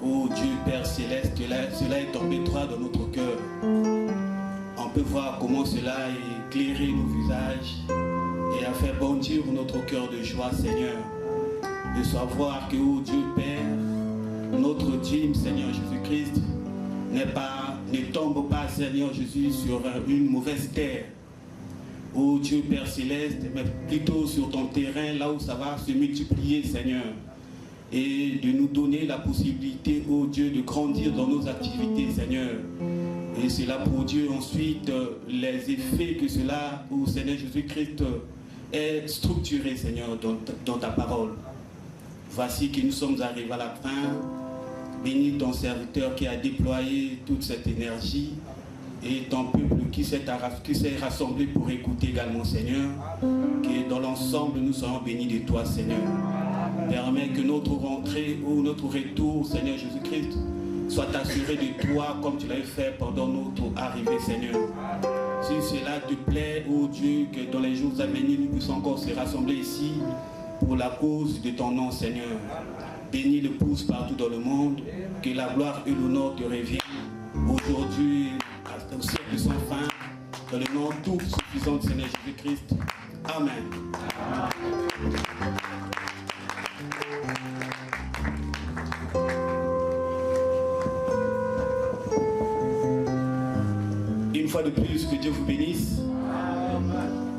Ô Dieu Père Céleste, cela est tombé droit dans notre cœur. On peut voir comment cela a éclairé nos visages et a fait bondir notre cœur de joie, Seigneur. De savoir que, ô Dieu Père, notre dîme, Seigneur Jésus-Christ, ne tombe pas, Seigneur Jésus, sur une mauvaise terre. Ô Dieu Père Céleste, mais plutôt sur ton terrain, là où ça va se multiplier, Seigneur. Et de nous donner la possibilité, ô Dieu, de grandir dans nos activités, Seigneur. Et cela produit ensuite les effets que cela, ô Seigneur Jésus-Christ, est structuré, Seigneur, dans ta parole. Voici que nous sommes arrivés à la fin. Bénis ton serviteur qui a déployé toute cette énergie et ton peuple qui s'est rassemblé pour écouter également, Seigneur. Que dans l'ensemble, nous serons bénis de toi, Seigneur. Permets que notre rentrée ou notre retour, Seigneur Jésus-Christ, soit assuré de toi comme tu l'as fait pendant notre arrivée, Seigneur. Si cela te plaît, ô Dieu, que dans les jours à venir, nous puissions encore se rassembler ici pour la cause de ton nom, Seigneur. Bénis le pouce partout dans le monde, que la gloire et l'honneur te reviennent aujourd'hui, au siècle sans fin, dans le nom tout suffisant de Seigneur Jésus-Christ. Amen. Une fois de plus, que Dieu vous bénisse.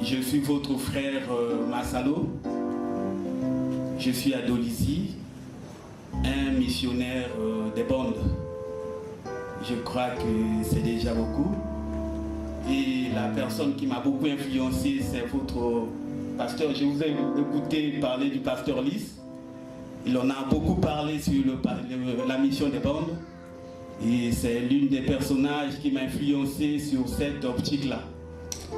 Je suis votre frère Massalo. Je suis à Dolisie, un missionnaire des bandes. Je crois que c'est déjà beaucoup. Et la personne qui m'a beaucoup influencé, c'est votre pasteur. Je vous ai écouté parler du pasteur Lys. Il en a beaucoup parlé sur la mission des bandes. Et c'est l'une des personnages qui m'a influencé sur cette optique-là.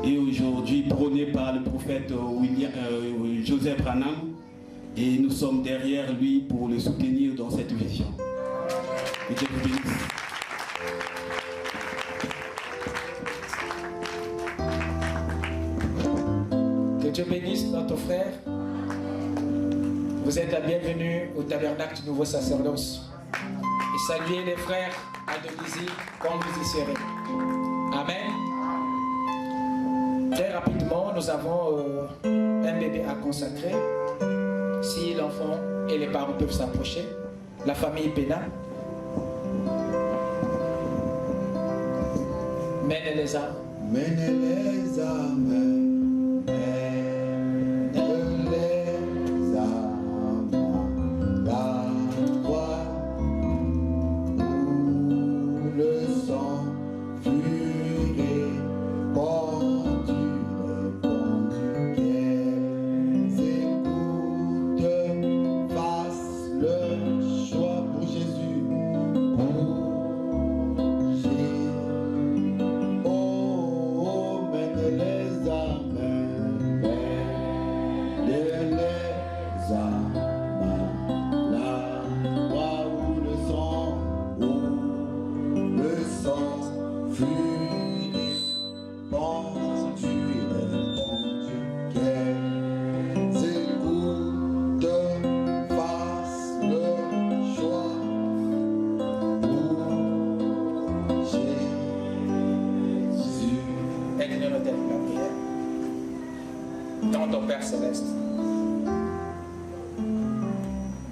Et aujourd'hui, prôné par le prophète Joseph Branham. Et nous sommes derrière lui pour le soutenir dans cette vision. Que Dieu vous bénisse. Que Dieu bénisse notre frère. Vous êtes la bienvenue au tabernacle du nouveau sacerdoce. Et saluez les frères à Dolisie quand vous y serez. Amen. Très rapidement, nous avons un bébé à consacrer. Si l'enfant et les parents peuvent s'approcher, la famille Pena. Mène les âmes. Mène les âmes. Mène les âmes. La croix où le sang fut répandu. Ton Père Céleste.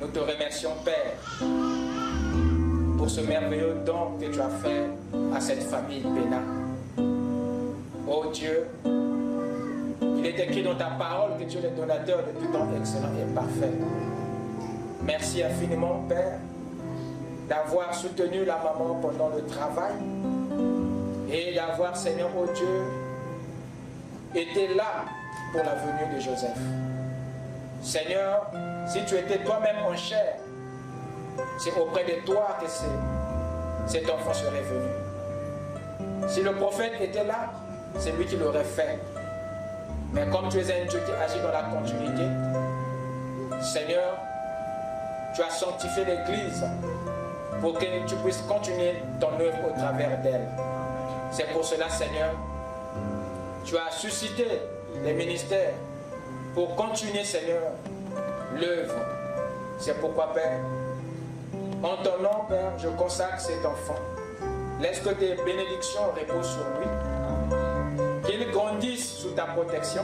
Nous te remercions, Père, pour ce merveilleux don que tu as fait à cette famille Pena. Oh Dieu, il est écrit dans ta parole que tu es le donateur de tout don excellent et parfait. Merci infiniment, Père, d'avoir soutenu la maman pendant le travail et d'avoir, Seigneur, oh Dieu, été là pour la venue de Joseph. Seigneur, si tu étais toi-même en chair, c'est auprès de toi que cet enfant serait venu. Si le prophète était là, c'est lui qui l'aurait fait. Mais comme tu es un Dieu qui agit dans la continuité, Seigneur, tu as sanctifié l'Église pour que tu puisses continuer ton œuvre au travers d'elle. C'est pour cela, Seigneur, tu as suscité les ministères pour continuer, Seigneur, l'œuvre. C'est pourquoi, Père, en ton nom, Père, je consacre cet enfant. Laisse que tes bénédictions reposent sur lui. Qu'il grandisse sous ta protection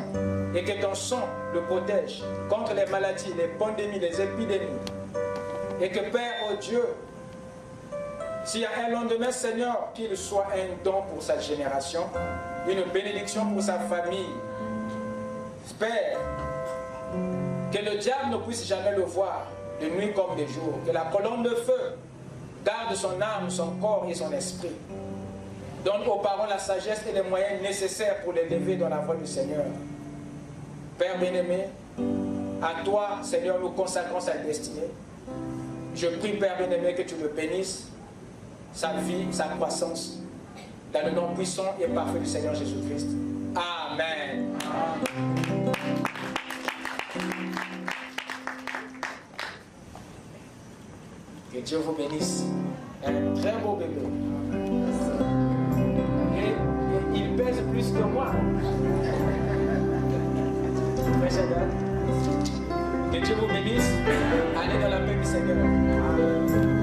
et que ton sang le protège contre les maladies, les pandémies, les épidémies. Et que, Père, oh Dieu, s'il y a un lendemain, Seigneur, qu'il soit un don pour sa génération, une bénédiction pour sa famille. Père, que le diable ne puisse jamais le voir, de nuit comme de jour. Que la colonne de feu garde son âme, son corps et son esprit. Donne aux parents la sagesse et les moyens nécessaires pour les lever dans la voie du Seigneur. Père bien-aimé, à toi, Seigneur, nous consacrons sa destinée. Je prie, Père bien-aimé, que tu le bénisses, sa vie, sa croissance, dans le nom puissant et parfait du Seigneur Jésus-Christ. Amen. Que Dieu vous bénisse. Un très beau bébé. Et il pèse plus que moi. Que Dieu vous bénisse. Allez dans la paix du Seigneur.